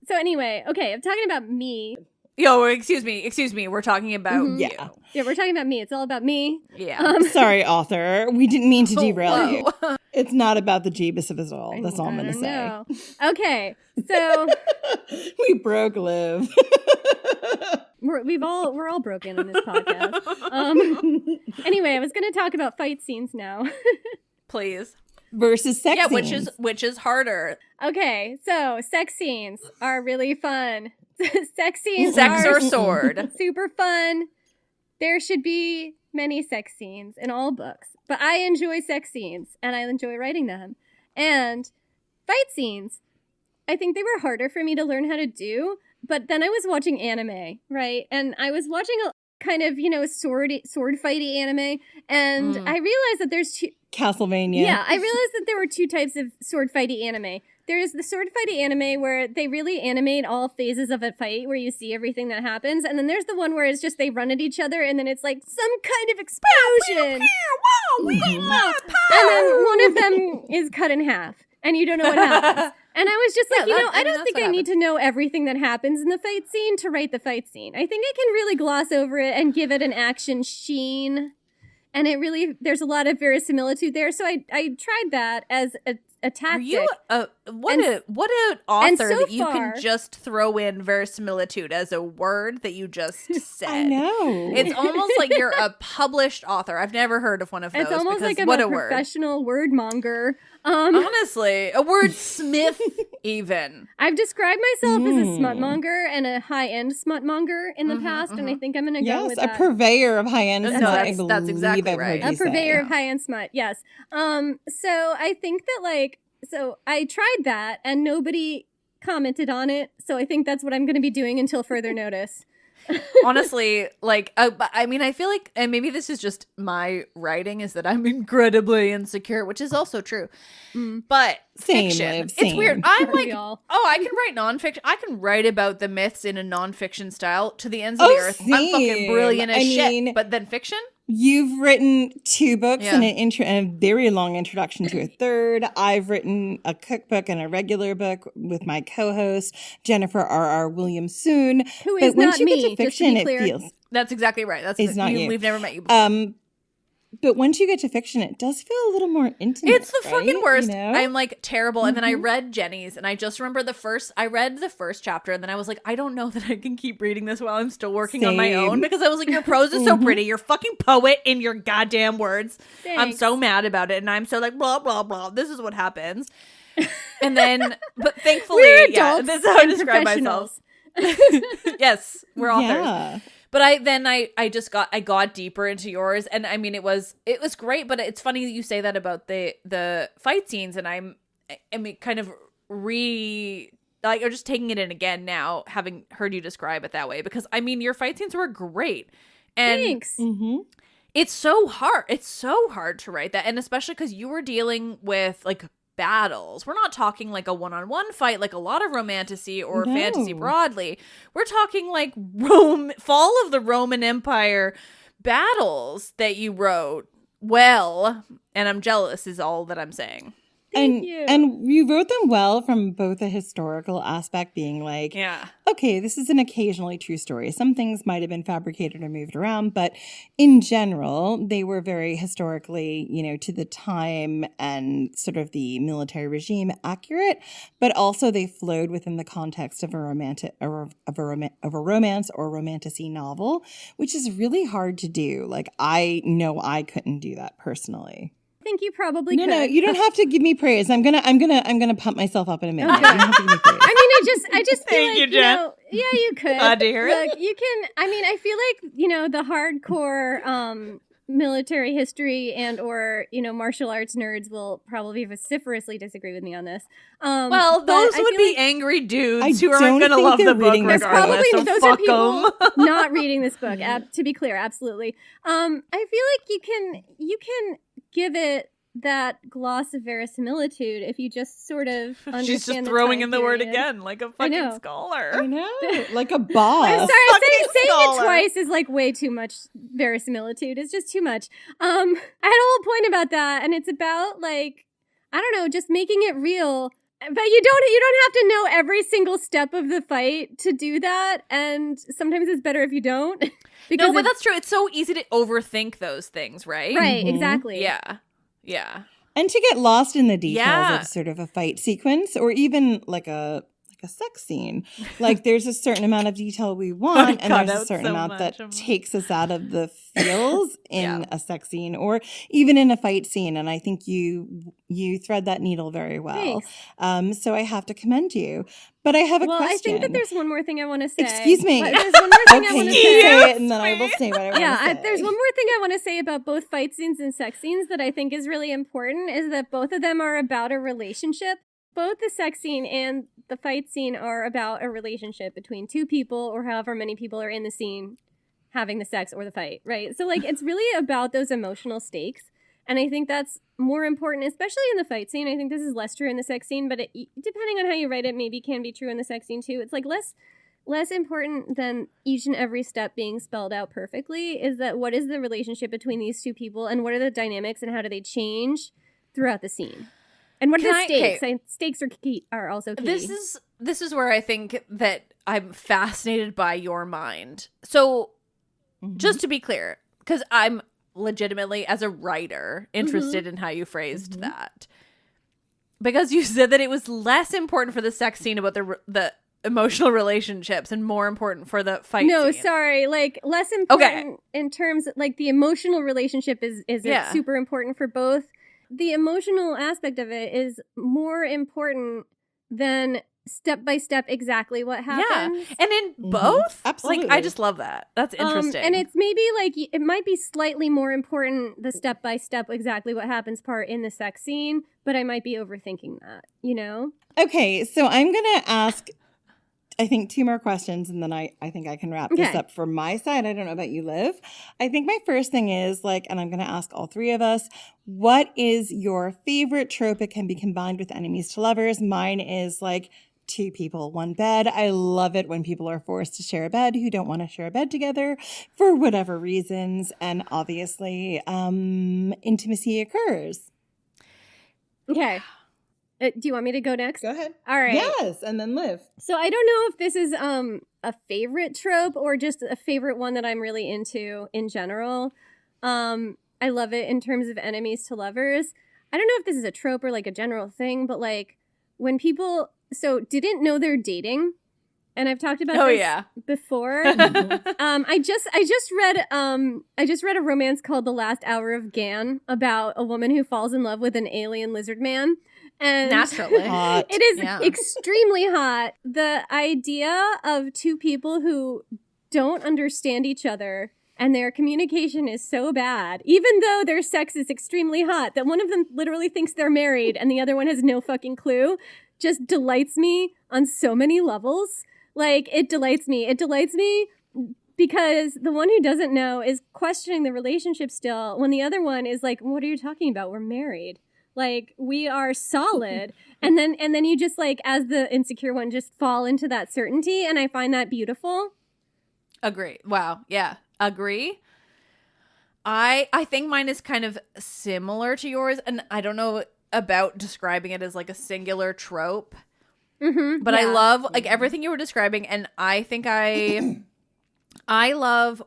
So anyway, okay, I'm talking about me. Yo, excuse me. We're talking about you. Yeah, we're talking about me. It's all about me. Yeah. Sorry, author. We didn't mean to derail you. It's not about the Jeebus of us all. That's all I'm going to say. Okay, so we broke Liv. we're all broken on this podcast. Anyway, I was going to talk about fight scenes now. Please. Versus sex scenes. Yeah, which is harder. Okay, so sex scenes are really fun. Sex scenes Sex or sword. Super fun. There should be many sex scenes in all books, but I enjoy sex scenes and I enjoy writing them. And fight scenes, I think they were harder for me to learn how to do, but then I was watching anime, right? And I was watching a kind of, sword fighty anime, and I realized that there's two... Castlevania. Yeah, I realized that there were two types of sword fighty anime. There's the sword fighty anime where they really animate all phases of a fight where you see everything that happens. And then there's the one where it's just they run at each other and then it's like some kind of explosion. And then one of them is cut in half and you don't know what happens. And I was just like, I don't think I need to know everything that happens in the fight scene to write the fight scene. I think I can really gloss over it and give it an action sheen. And it really, there's a lot of verisimilitude there. So I tried that as a tactic. Are you what an author that you can just throw in verisimilitude as a word that you just said. I know. It's almost like you're a published author. I've never heard of one of those. It's almost like I'm a professional word monger. Honestly, a wordsmith even. I've described myself as a smutmonger and a high-end smutmonger in the past, and I think I'm going to go with that. Yes, a purveyor of high-end smut. That's exactly right. A purveyor of high-end smut, yes. So I think that, so I tried that, and nobody commented on it, so I think that's what I'm going to be doing until further notice. Honestly, I feel like, and maybe this is just my writing, is that I'm incredibly insecure, which is also true. But fiction, it's weird. I'm like, I can write nonfiction. I can write about the myths in a nonfiction style to the ends of the earth. Same. I'm fucking brilliant as shit. But then fiction? You've written 2 books and a very long introduction to a third. I've written a cookbook and a regular book with my co-host, Jennifer R.R. Williamson. Who is not me, just to be clear. It feels... That's exactly right. It's not you. We've never met you before. But once you get to fiction, it does feel a little more intimate. It's the fucking worst. I'm like terrible. And then I read Jenny's, and I just remember I read the first chapter, and then I was like, I don't know that I can keep reading this while I'm still working on my own, because I was like, your prose is so pretty. You're fucking poet in your goddamn words. Thanks. I'm so mad about it, and I'm so like, blah, blah, blah. This is what happens. And then, but thankfully, this is how I describe myself. Yes, we're authors. But I got deeper into yours, and I mean it was great. But it's funny that you say that about the fight scenes, and I'm kind of or just taking it in again now, having heard you describe it that way, because I mean your fight scenes were great. And thanks. It's so hard. It's so hard to write that, and especially because you were dealing with battles. We're not talking like a one-on-one fight like a lot of romantasy or fantasy broadly. We're talking like fall of the Roman Empire battles that you wrote well, and I'm jealous is all that I'm saying. Thank you. And you wrote them well from both a historical aspect, being like, okay, this is an occasionally true story. Some things might have been fabricated or moved around, but in general, they were very historically, to the time and sort of the military regime accurate, but also they flowed within the context of a romance or romantasy novel, which is really hard to do. I know I couldn't do that personally. think you probably could. No, you don't have to give me praise. I'm gonna pump myself up in a minute. You don't have to give me praise. I mean, I just feel Thank like, you, Jenn. yeah, you could. Glad to hear it. Look, you can. I mean, I feel like the hardcore military history and or martial arts nerds will probably vociferously disagree with me on this. Well, those would be angry dudes who aren't going to love the book regardless. So those fuck are people them. not reading this book. To be clear, absolutely. I feel like you can give it that gloss of verisimilitude if you just sort of understand. She's just throwing in the word period. again, like a fucking scholar. I know, like a boss. I'm sorry, saying it twice is like way too much verisimilitude. It's just too much. I had a whole point about that, and it's about like, I don't know, just making it real. But you don't have to know every single step of the fight to do that, and sometimes it's better if you don't. No, but that's true. It's so easy to overthink those things, right? Right, exactly. Yeah. And to get lost in the details of sort of a fight sequence or even like a sex scene. Like there's a certain amount of detail we want and there's a certain amount that takes us out of the feels in a sex scene or even in a fight scene. And I think you thread that needle very well. So I have to commend you. But I have a question. I think that there's one more thing I want to say. Excuse me. There's one more thing I want to say. You say it and then I will say what I want to say. There's one more thing I want to say about both fight scenes and sex scenes that I think is really important is that both of them are about a relationship. Both the sex scene and the fight scene are about a relationship between two people or however many people are in the scene having the sex or the fight, right? So like it's really about those emotional stakes. And I think that's more important, especially in the fight scene. I think this is less true in the sex scene, but depending on how you write it, maybe can be true in the sex scene too. It's like less important than each and every step being spelled out perfectly is that what is the relationship between these two people and what are the dynamics and how do they change throughout the scene? And what are the stakes? Stakes are also key. This is where I think that I'm fascinated by your mind. So just to be clear, because I'm legitimately, as a writer, interested in how you phrased that. Because you said that it was less important for the sex scene about the emotional relationships and more important for the fight scene. No, sorry. Like, less important in terms of, like, the emotional relationship is super important for both. The emotional aspect of it is more important than step by step exactly what happens. Yeah. And in both? Absolutely. Like, I just love that. That's interesting. And it's maybe like, it might be slightly more important, the step by step exactly what happens part in the sex scene, but I might be overthinking that, you know? Okay, so I'm going to ask, I think, 2 more questions, and then I think I can wrap this up for my side. I don't know about you, Liv. I think my first thing is, like, and I'm going to ask all 3 of us, what is your favorite trope that can be combined with enemies to lovers? Mine is, like, 2 people, 1 bed. I love it when people are forced to share a bed who don't want to share a bed together for whatever reasons. And obviously, intimacy occurs. Okay. Do you want me to go next? Go ahead. All right. Yes, and then Liv. So I don't know if this is a favorite trope or just a favorite one that I'm really into in general. I love it in terms of enemies to lovers. I don't know if this is a trope or like a general thing, but like when people didn't know they're dating, and I've talked about this before. I just read a romance called The Last Hour of Genn about a woman who falls in love with an alien lizard man. And naturally, it is extremely hot. The idea of 2 people who don't understand each other and their communication is so bad, even though their sex is extremely hot, that one of them literally thinks they're married and the other one has no fucking clue, just delights me on so many levels. Like, it delights me. It delights me because the one who doesn't know is questioning the relationship still, when the other one is like, what are you talking about? We're married. Like, we are solid. and then you just, like, as the insecure one, just fall into that certainty. And I find that beautiful. Agree. Wow. Yeah. Agree. I think mine is kind of similar to yours. And I don't know about describing it as, like, a singular trope. But I love, like, everything you were describing. And I think I love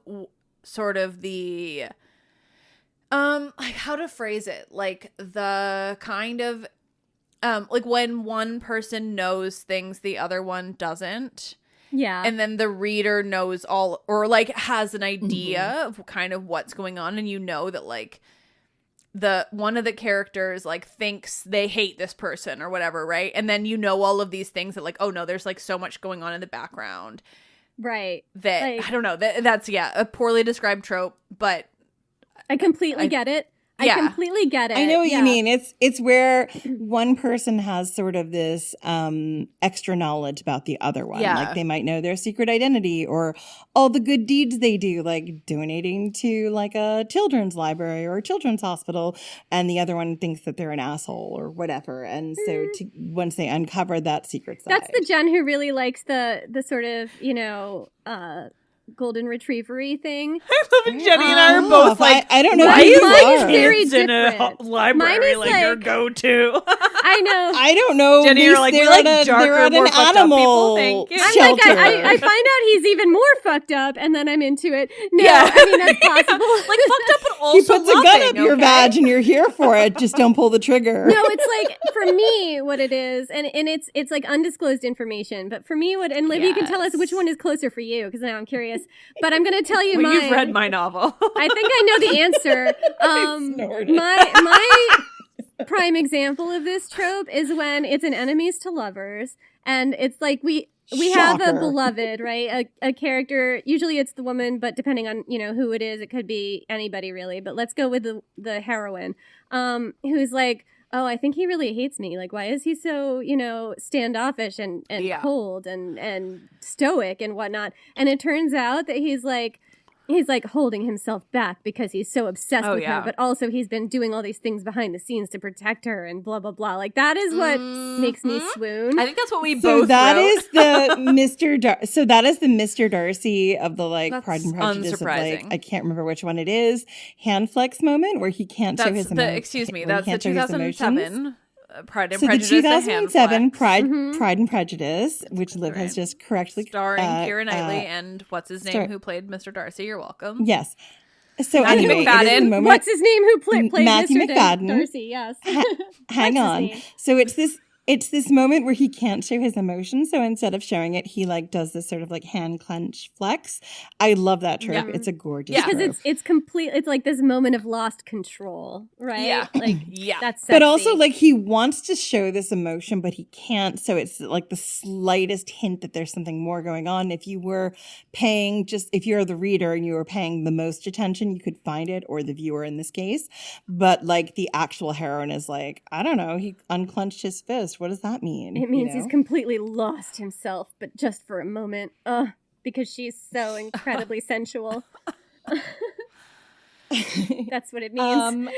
sort of the... like how to phrase it, like the kind of like when one person knows things the other one doesn't, and then the reader knows all, or like has an idea of kind of what's going on, and you know that like one of the characters like thinks they hate this person or whatever, right? And then all of these things that like, oh no, there's like so much going on in the background. Right. That like, I don't know. That's a poorly described trope, but I completely get it. I completely get it. I know what you mean. It's where one person has sort of this extra knowledge about the other one. Yeah. Like they might know their secret identity or all the good deeds they do, like donating to like a children's library or a children's hospital, and the other one thinks that they're an asshole or whatever. And so once they uncover that secret side. That's the Jenn who really likes the sort of, golden retriever-y thing. I love it. Jenny and I are both like, I don't know. Why is mine is very different. Library like your go-to? I know. I don't know. Jenny, you're like, we like darker, more fucked up people. Thank you. I'm like, I find out he's even more fucked up, and then I'm into it. No, I mean, that's possible. Like fucked up, but also he puts a gun up your vag, and you're here for it. Just don't pull the trigger. No, it's like for me, what it is, and it's like undisclosed information. But for me, and Liv, you can tell us which one is closer for you, because now I'm curious. But I'm going to tell you mine. You've read my novel. I think I know the answer. My prime example of this trope is when it's an enemies to lovers, and it's like we have a beloved, right? A character. Usually it's the woman, but depending on who it is, it could be anybody really. But let's go with the heroine, who's like, oh, I think he really hates me. Like, why is he so, standoffish and cold and stoic and whatnot? And it turns out that he's like holding himself back because he's so obsessed with her, but also he's been doing all these things behind the scenes to protect her and blah, blah, blah. Like, that is what makes me swoon. I think that's what we both So that wrote. is the so that is the Mr. Darcy of the like Pride and Prejudice of like, I can't remember which one it is, hand flex moment where he can't show his emotions. Excuse me, that's the 2007 Pride and so Prejudice. So the 2007 Pride and Prejudice, which Liv has just correctly starring Keira Knightley and what's his name who played Mr. Darcy. You're welcome. Yes. So Matthew anyway, McFadden. What's his name who played Matthew Mr. McFadden. Darcy? Yes. Hang on. So it's this moment where he can't show his emotions. So instead of showing it, he like does this sort of like hand clench flex. I love that trope. Yeah. It's a gorgeous trope. Because it's complete. It's like this moment of lost control, right? Yeah. Like, that's sexy. But also like he wants to show this emotion, but he can't. So it's like the slightest hint that there's something more going on. If you were if you're the reader and you were paying the most attention, you could find it, or the viewer in this case. But like the actual heroine is like, I don't know, he unclenched his fist. What does that mean? It means he's completely lost himself, but just for a moment. Because she's so incredibly sensual. That's what it means.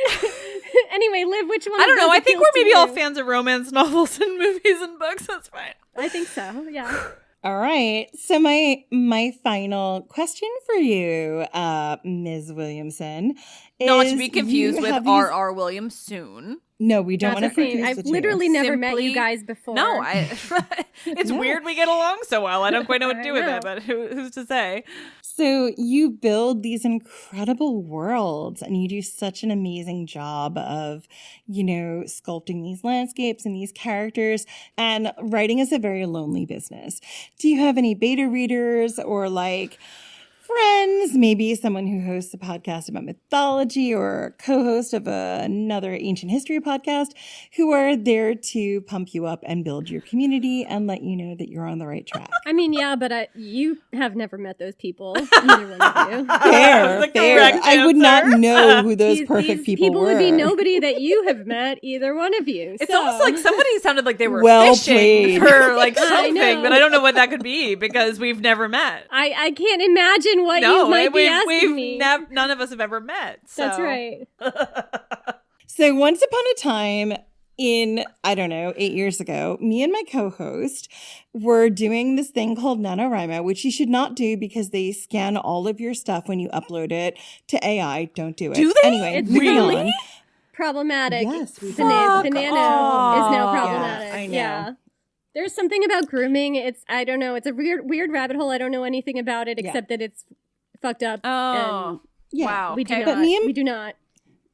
Anyway, Liv, which one? I don't know. I think we're maybe all fans of romance novels and movies and books. That's fine. I think so. Yeah. All right. So my final question for you, Ms. Williamson, is not to be confused with R.R. Williamson. No, we don't want to confuse I've literally never met you guys before. No, it's weird we get along so well. I don't quite know what to do with it, but who's to say? So you build these incredible worlds and you do such an amazing job of, sculpting these landscapes and these characters. And writing is a very lonely business. Do you have any beta readers or like friends, maybe someone who hosts a podcast about mythology or a co-host of another ancient history podcast who are there to pump you up and build your community and let you know that you're on the right track? I mean, yeah, but you have never met those people. Neither one of you. Fair. I would not know who those perfect people were. Would be nobody that you have met, either one of you. It's almost like somebody sounded like they were fishing played. for like something, but I don't know what that could be because we've never met. I can't imagine what you might be asking me. None of us have ever met. So. That's right. So once upon a time in, 8 years ago, me and my co-host were doing this thing called NaNoWriMo, which you should not do because they scan all of your stuff when you upload it to AI. Don't do it. Do they? Anyway, it's really problematic. Yes, the nano is now problematic. Yeah, I know. Yeah. There's something about grooming. I don't know. It's a weird rabbit hole. I don't know anything about it except that it's fucked up. Oh, and wow. We do not.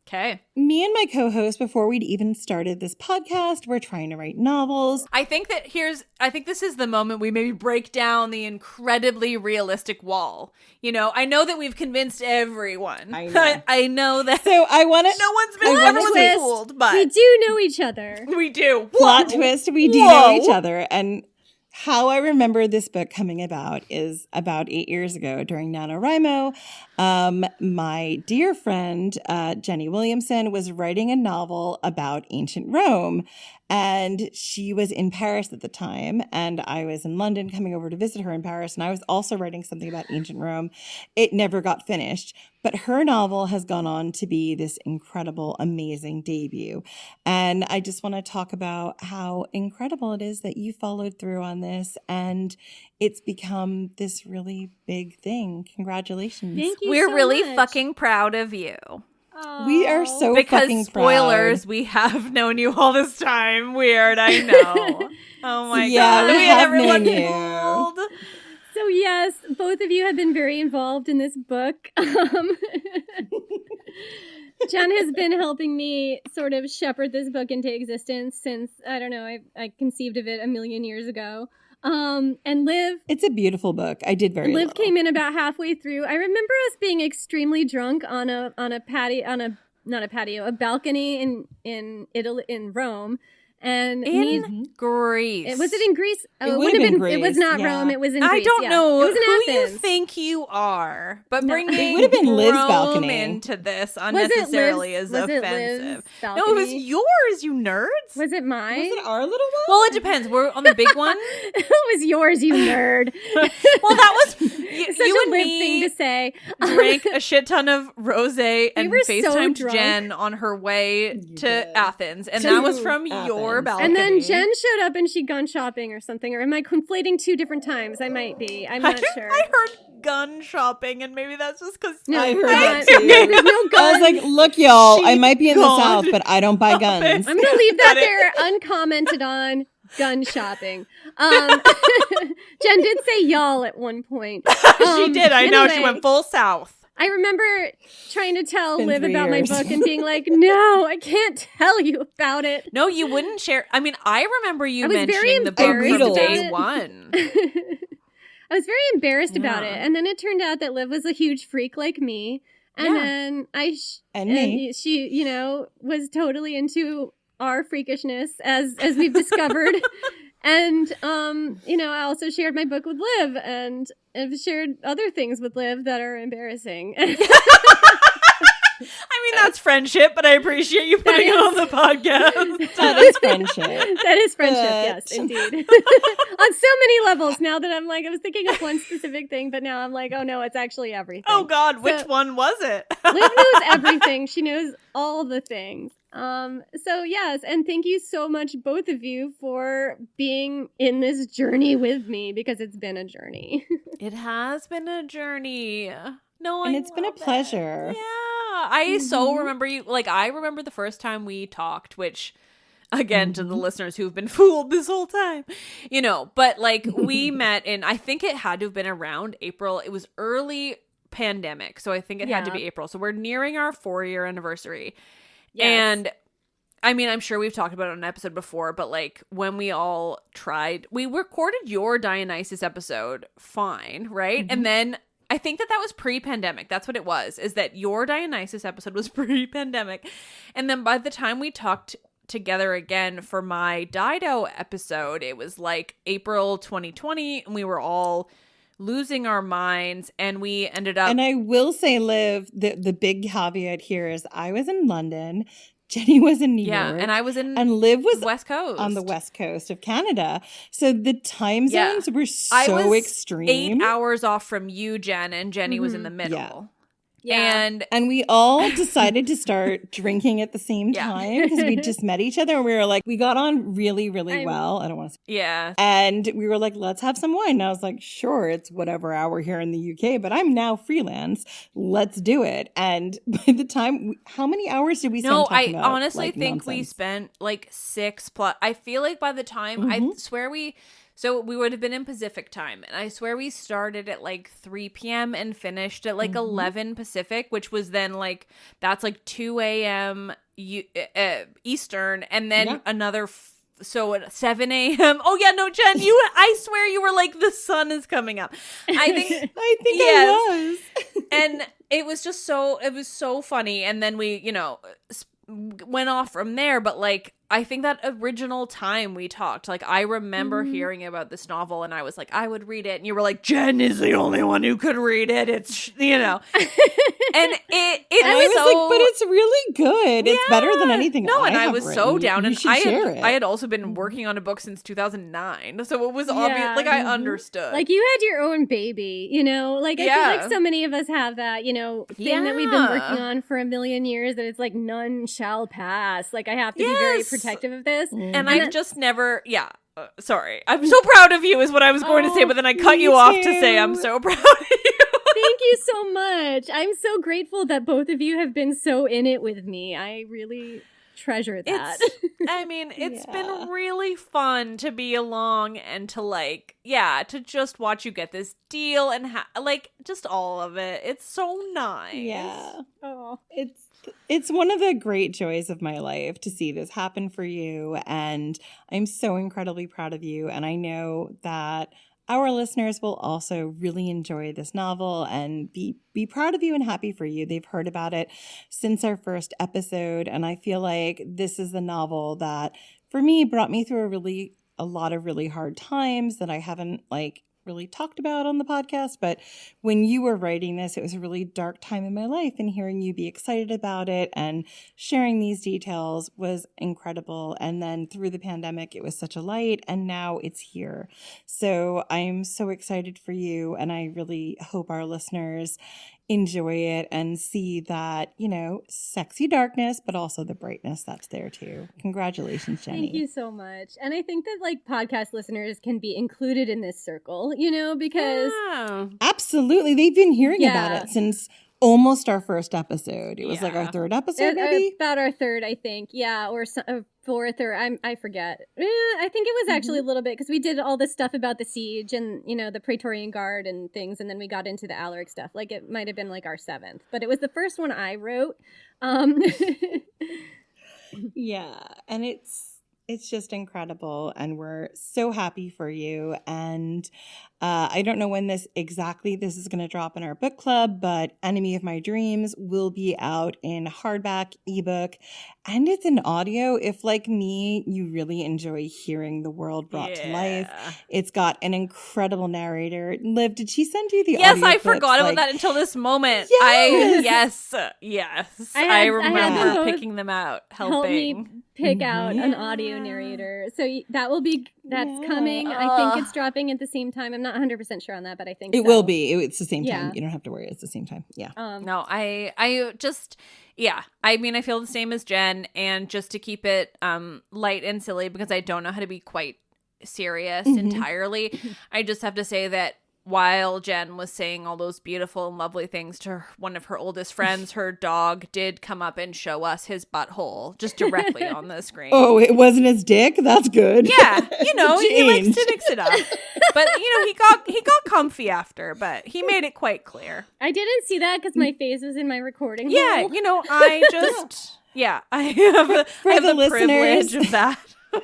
Okay. Me and my co-host, before we'd even started this podcast, we're trying to write novels. I think this is the moment we maybe break down the incredibly realistic wall. You know, I know that we've convinced everyone. I know that. So I want to. No one's been everyone's fooled, but we do know each other. We do. Plot twist: we do know each other, and how I remember this book coming about is about 8 years ago during NaNoWriMo. My dear friend, Jenny Williamson, was writing a novel about ancient Rome. And she was in Paris at the time, and I was in London coming over to visit her in Paris, and I was also writing something about ancient Rome. It never got finished, but her novel has gone on to be this incredible, amazing debut. And I just want to talk about how incredible it is that you followed through on this, and it's become this really big thing. Congratulations. Thank you. We're so really much. fucking proud of you. We are so because fucking proud. spoilers, we have known you all this time. Weird, I know. Oh my Yeah, god, we had have everyone known you. fooled. So yes, both of you have been very involved in this book. Jen has been helping me sort of shepherd this book into existence since, I don't know, I conceived of it a million years ago. And Liv, it's a beautiful book. I did very Liv little. came in about halfway through. I remember us being extremely drunk on a balcony in Italy, in Rome. And Greece. Was it in Greece? Oh, It would have been Greece. It was not Rome. It was in Greece. I don't know It was in who Athens. you think you are, but No. bringing It would have been Liv's Rome balcony. into this unnecessarily is Was it offensive. Liv's No, it was balcony? yours, you nerds. Was it mine? Was it our little one? Well, it depends. We're on the big one. It was yours, you nerd. Well, that was Such you a and Liv me. thing to say. Drank a shit ton of rosé and were so FaceTimed drunk. Jen on her way to did. Athens, and To that was from your Athens. balcony. And then Jen showed up and she'd gone shopping or something. Or am I conflating two different times? I might be. I'm not sure. I heard gun shopping, and maybe that's just because No, I heard gun. that too. There's no gun. I was like, look, y'all, I She might be in the gone South, but I don't buy guns. I'm going to leave that Got it. there uncommented on gun shopping. Jen did say y'all at one point. she did. I know. She anyway, went full south. I remember trying to tell Been Liv 3 about my years. book and being like, no, I can't tell you about it. No, you wouldn't share. I mean, I remember you I was very mentioning the book embarrassed from about day it. one. I was very embarrassed about Yeah. it. And then it turned out that Liv was a huge freak like me. And Yeah. then And me. she, you know, was totally into our freakishness as we've discovered. And, you know, I also shared my book with Liv and I've shared other things with Liv that are embarrassing. I mean, that's friendship, but I appreciate you putting it on the podcast. That is friendship. That is friendship, But- yes, indeed. On so many levels now that I'm like, I was thinking of one specific thing, but now I'm like, oh no, it's actually everything. Oh God, which So- one was it? Liv knows everything. She knows all the things. So yes, and thank you so much, both of you, for being in this journey with me, because it's been a journey. It has been a journey. No, And I it's been a love it. pleasure. Yeah, I so remember you. Like, I remember the first time we talked, which, again, to the listeners who've been fooled this whole time, you know, but like we met in, I think it had to have been around April. It was early pandemic, so I think it had to be April. So we're nearing our 4-year anniversary. Yes. And I mean, I'm sure we've talked about it on an episode before, but like when we all tried, we recorded your Dionysus episode fine, right? And then I think that was pre-pandemic. That's what it was, is that your Dionysus episode was pre-pandemic. And then by the time we talked together again for my Dido episode, it was like April 2020, and we were all losing our minds, and we ended up... And I will say, Liv, the big caveat here is I was in London, Jenny was in New York. and I was in and Liv was West Coast. on the West Coast of Canada. So the time Yeah. zones were I so was extreme. 8 hours off from you, Jen, and Jenny was in the middle. Yeah. And we all decided to start drinking at the same time because we just met each other and we were like, we got on really, really well. I don't want to say. Yeah. And we were like, let's have some wine. And I was like, sure, it's whatever hour here in the UK, but I'm now freelance. Let's do it. And by the time, how many hours did we spend talking about? honestly like, think we nonsense? spent like 6+. I feel like by the time, I swear we So we would have been in Pacific time. And I swear we started at like 3 p.m. and finished at like 11 Pacific, which was then like, that's like 2 a.m. Eastern. And then another so at 7 a.m. Oh yeah, no, Jen, I swear you were like, the sun is coming up. I think I was. And it was just so funny. And then we, you know, went off from there. But like, I think that original time we talked, like, I remember hearing about this novel and I was like, I would read it. And you were like, Jen is the only one who could read it. It's, you know, and it was so, like, but it's really good. It's better than anything. No, and I was written. so down. You And I had also been working on a book since 2009. So it was obvious, like, I understood. Like, you had your own baby, you know, like, I feel like so many of us have that, you know, thing that we've been working on for a million years that it's like, none shall pass. Like, I have to be very protective of this. And I've just never, sorry. I'm so proud of you is what I was going to say, but then I cut you off to say I'm so proud of you. Thank you so much. I'm so grateful that both of you have been so in it with me. I really treasure that. It's been really fun to be along and to like, to just watch you get this deal and like just all of it. It's so nice. Yeah. Oh, it's one of the great joys of my life to see this happen for you. And I'm so incredibly proud of you. And I know that our listeners will also really enjoy this novel and be proud of you and happy for you. They've heard about it since our first episode. And I feel like this is the novel that, for me, brought me through a lot of really hard times that I haven't really talked about on the podcast. But when you were writing this, it was a really dark time in my life, and hearing you be excited about it and sharing these details was incredible. And then through the pandemic, it was such a light, and now it's here. So I'm so excited for you, and I really hope our listeners enjoy it and see that, you know, sexy darkness, but also the brightness that's there too. Congratulations, Jenny. Thank you so much. And I think that like podcast listeners can be included in this circle, you know, because absolutely, they've been hearing about it since almost our first episode. It was like our third episode, maybe? About our third, I think. Yeah, or fourth, or I forget. I think it was actually a little bit, because we did all this stuff about the siege and, you know, the Praetorian Guard and things, and then we got into the Alaric stuff. Like, it might have been like our seventh, but it was the first one I wrote. Yeah, and it's just incredible, and we're so happy for you. And I don't know when this is going to drop in our book club, but Enemy of My Dreams will be out in hardback, ebook, and it's an audio. If, like me, you really enjoy hearing the world brought to life. It's got an incredible narrator. Liv, did she send you the audio? Yes, I forgot about that until this moment. Yes. I remember picking them out, helping. Help me pick out an audio narrator. So that's coming. I think it's dropping at the same time. I'm not 100% sure on that, but I think it will be. It's the same time. You don't have to worry. It's the same time. Yeah. No, I just, I mean, I feel the same as Jen, and just to keep it light and silly, because I don't know how to be quite serious entirely. I just have to say that while Jen was saying all those beautiful and lovely things to one of her oldest friends, her dog did come up and show us his butthole just directly on the screen. Oh, it wasn't his dick? That's good. Yeah, you know, he likes to mix it up. But, you know, he got comfy after, but he made it quite clear. I didn't see that because my face was in my recording hole. You know, I just, I have the privilege of that. He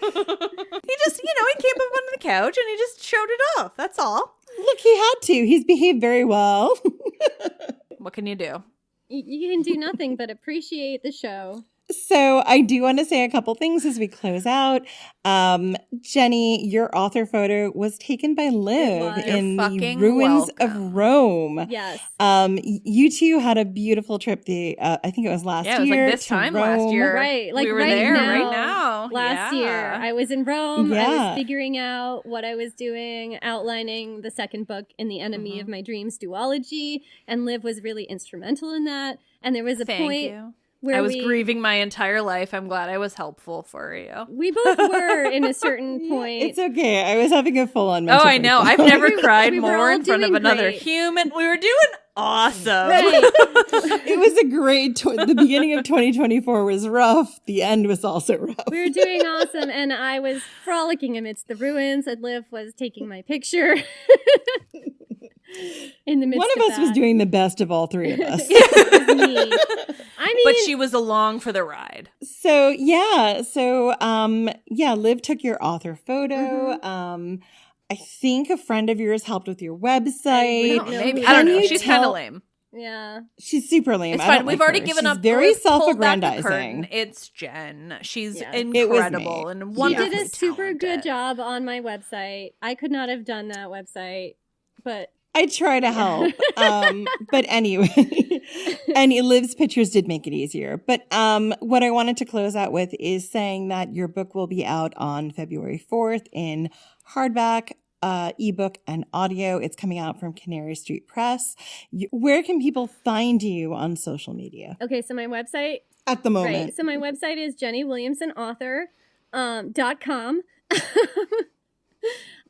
just, you know, he came up onto the couch and he just showed it off. That's all. Look, he had to. He's behaved very well. What can you do? You can do nothing but appreciate the show. So I do want to say a couple things as we close out. Jenny, your author photo was taken by Liv in the ruins of Rome. Yes. You two had a beautiful trip. I think it was last year. Yeah, it was like this time last year. Right. Like we were right there now, right now. Last year. I was in Rome. Yeah. I was figuring out what I was doing, outlining the second book in the Enemy of My Dreams duology. And Liv was really instrumental in that. And there was a point where I was grieving my entire life. I'm glad I was helpful for you. We both were in a certain point. It's okay. I was having a full-on mental I know. I've never cried we more in front of another human. We were doing awesome. It was a great, the beginning of 2024 was rough. The end was also rough. We were doing awesome, and I was frolicking amidst the ruins, and Liv was taking my picture. In the midst One of us was doing the best of all three of us. It was me. I mean, but she was along for the ride. So Liv took your author photo. I think a friend of yours helped with your website. I don't know. She's kind of lame. Yeah. She's super lame. It's fine. We've already given up. Very self-aggrandizing. It's Jenn. She's incredible and wonderful. She did a super good job on my website. I could not have done that website, but I try to help. But anyway, and Liv's pictures did make it easier. But what I wanted to close out with is saying that your book will be out on February 4th in hardback, ebook, and audio. It's coming out from Canary Street Press. Where can people find you on social media? Okay, so my website at the moment. Right, so my website is jennywilliamsonauthor.com.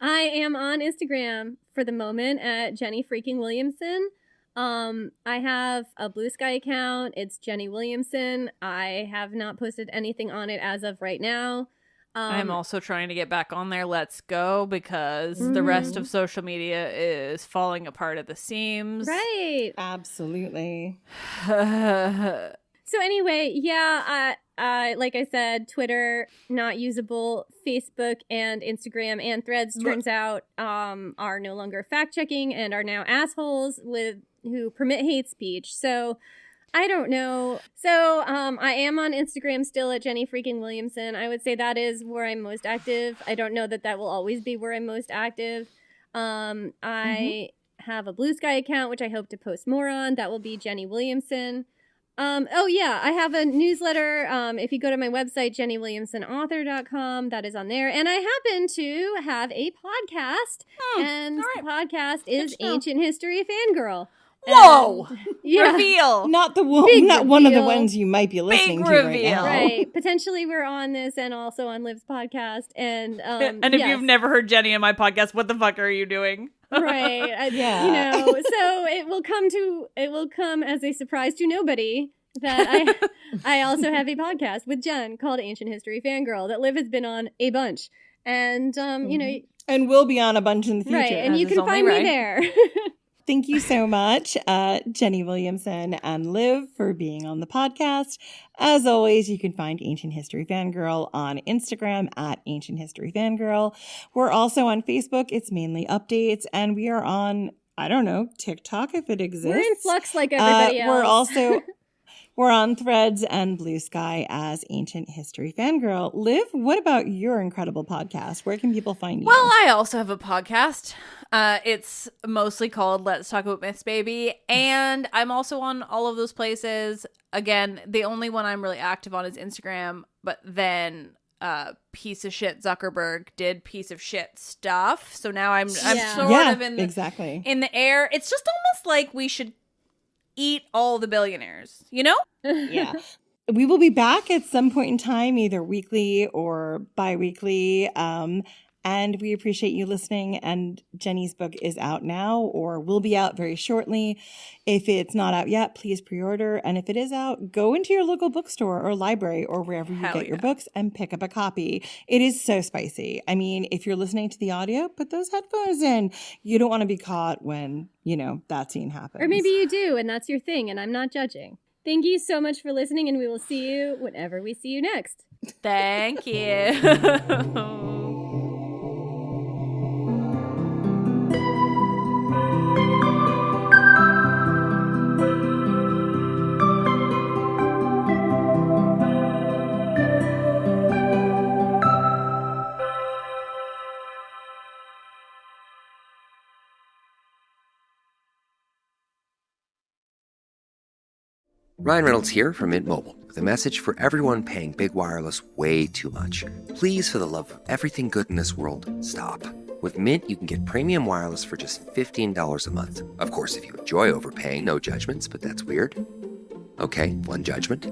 I am on Instagram for the moment at Jenny freaking Williamson. I have a Blue Sky account. It's Jenny Williamson. I have not posted anything on it as of right now. I'm also trying to get back on there. Let's go, because the rest of social media is falling apart at the seams. Right. Absolutely. So anyway, yeah, like I said, Twitter, not usable. Facebook and Instagram and Threads, turns out, are no longer fact-checking and are now assholes who permit hate speech. So I don't know. So I am on Instagram still at Jenny freaking Williamson. I would say that is where I'm most active. I don't know that will always be where I'm most active. I have a Blue Sky account, which I hope to post more on. That will be Jenny Williamson. I have a newsletter. If you go to my website, jennywilliamsonauthor.com, that is on there. And I happen to have a podcast, and the podcast is Ancient History Fangirl. Whoa! Yeah. Reveal! Not one of the ones you might be listening to right now. Right. Potentially we're on this and also on Liv's podcast. And if you've never heard Jenny on my podcast, what the fuck are you doing? Right. Yeah. So it will come as a surprise to nobody that I also have a podcast with Genn called Ancient History Fangirl that Liv has been on a bunch. And and we'll be on a bunch in the future. Right, and you can find me there. Thank you so much, Jenny Williamson and Liv, for being on the podcast. As always, you can find Ancient History Fangirl on Instagram at Ancient History Fangirl. We're also on Facebook. It's mainly updates. And we are on, I don't know, TikTok if it exists. We're in flux like everybody else. We're on Threads and Blue Sky as Ancient History Fangirl. Liv, what about your incredible podcast? Where can people find you? Well, I also have a podcast. It's mostly called Let's Talk About Myths, Baby. And I'm also on all of those places. Again, the only one I'm really active on is Instagram. But then piece of shit Zuckerberg did piece of shit stuff. So now I'm sort of in the air. It's just almost like we should eat all the billionaires, you know? Yeah. We will be back at some point in time, either weekly or bi-weekly. And we appreciate you listening. And Jenny's book is out now or will be out very shortly. If it's not out yet, please pre-order. And if it is out, go into your local bookstore or library or wherever you get your books and pick up a copy. It is so spicy. I mean, if you're listening to the audio, put those headphones in. You don't want to be caught when, that scene happens. Or maybe you do, and that's your thing, and I'm not judging. Thank you so much for listening, and we will see you whenever we see you next. Thank you. Ryan Reynolds here from Mint Mobile with a message for everyone paying big wireless way too much. Please, for the love of everything good in this world, stop. With Mint, you can get premium wireless for just $15 a month. Of course, if you enjoy overpaying, no judgments, but that's weird. Okay, one judgment.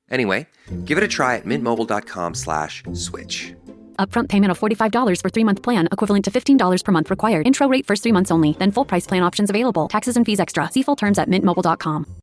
Anyway, give it a try at mintmobile.com/switch. Upfront payment of $45 for 3-month plan, equivalent to $15 per month required. Intro rate first 3 months only, then full price plan options available. Taxes and fees extra. See full terms at mintmobile.com.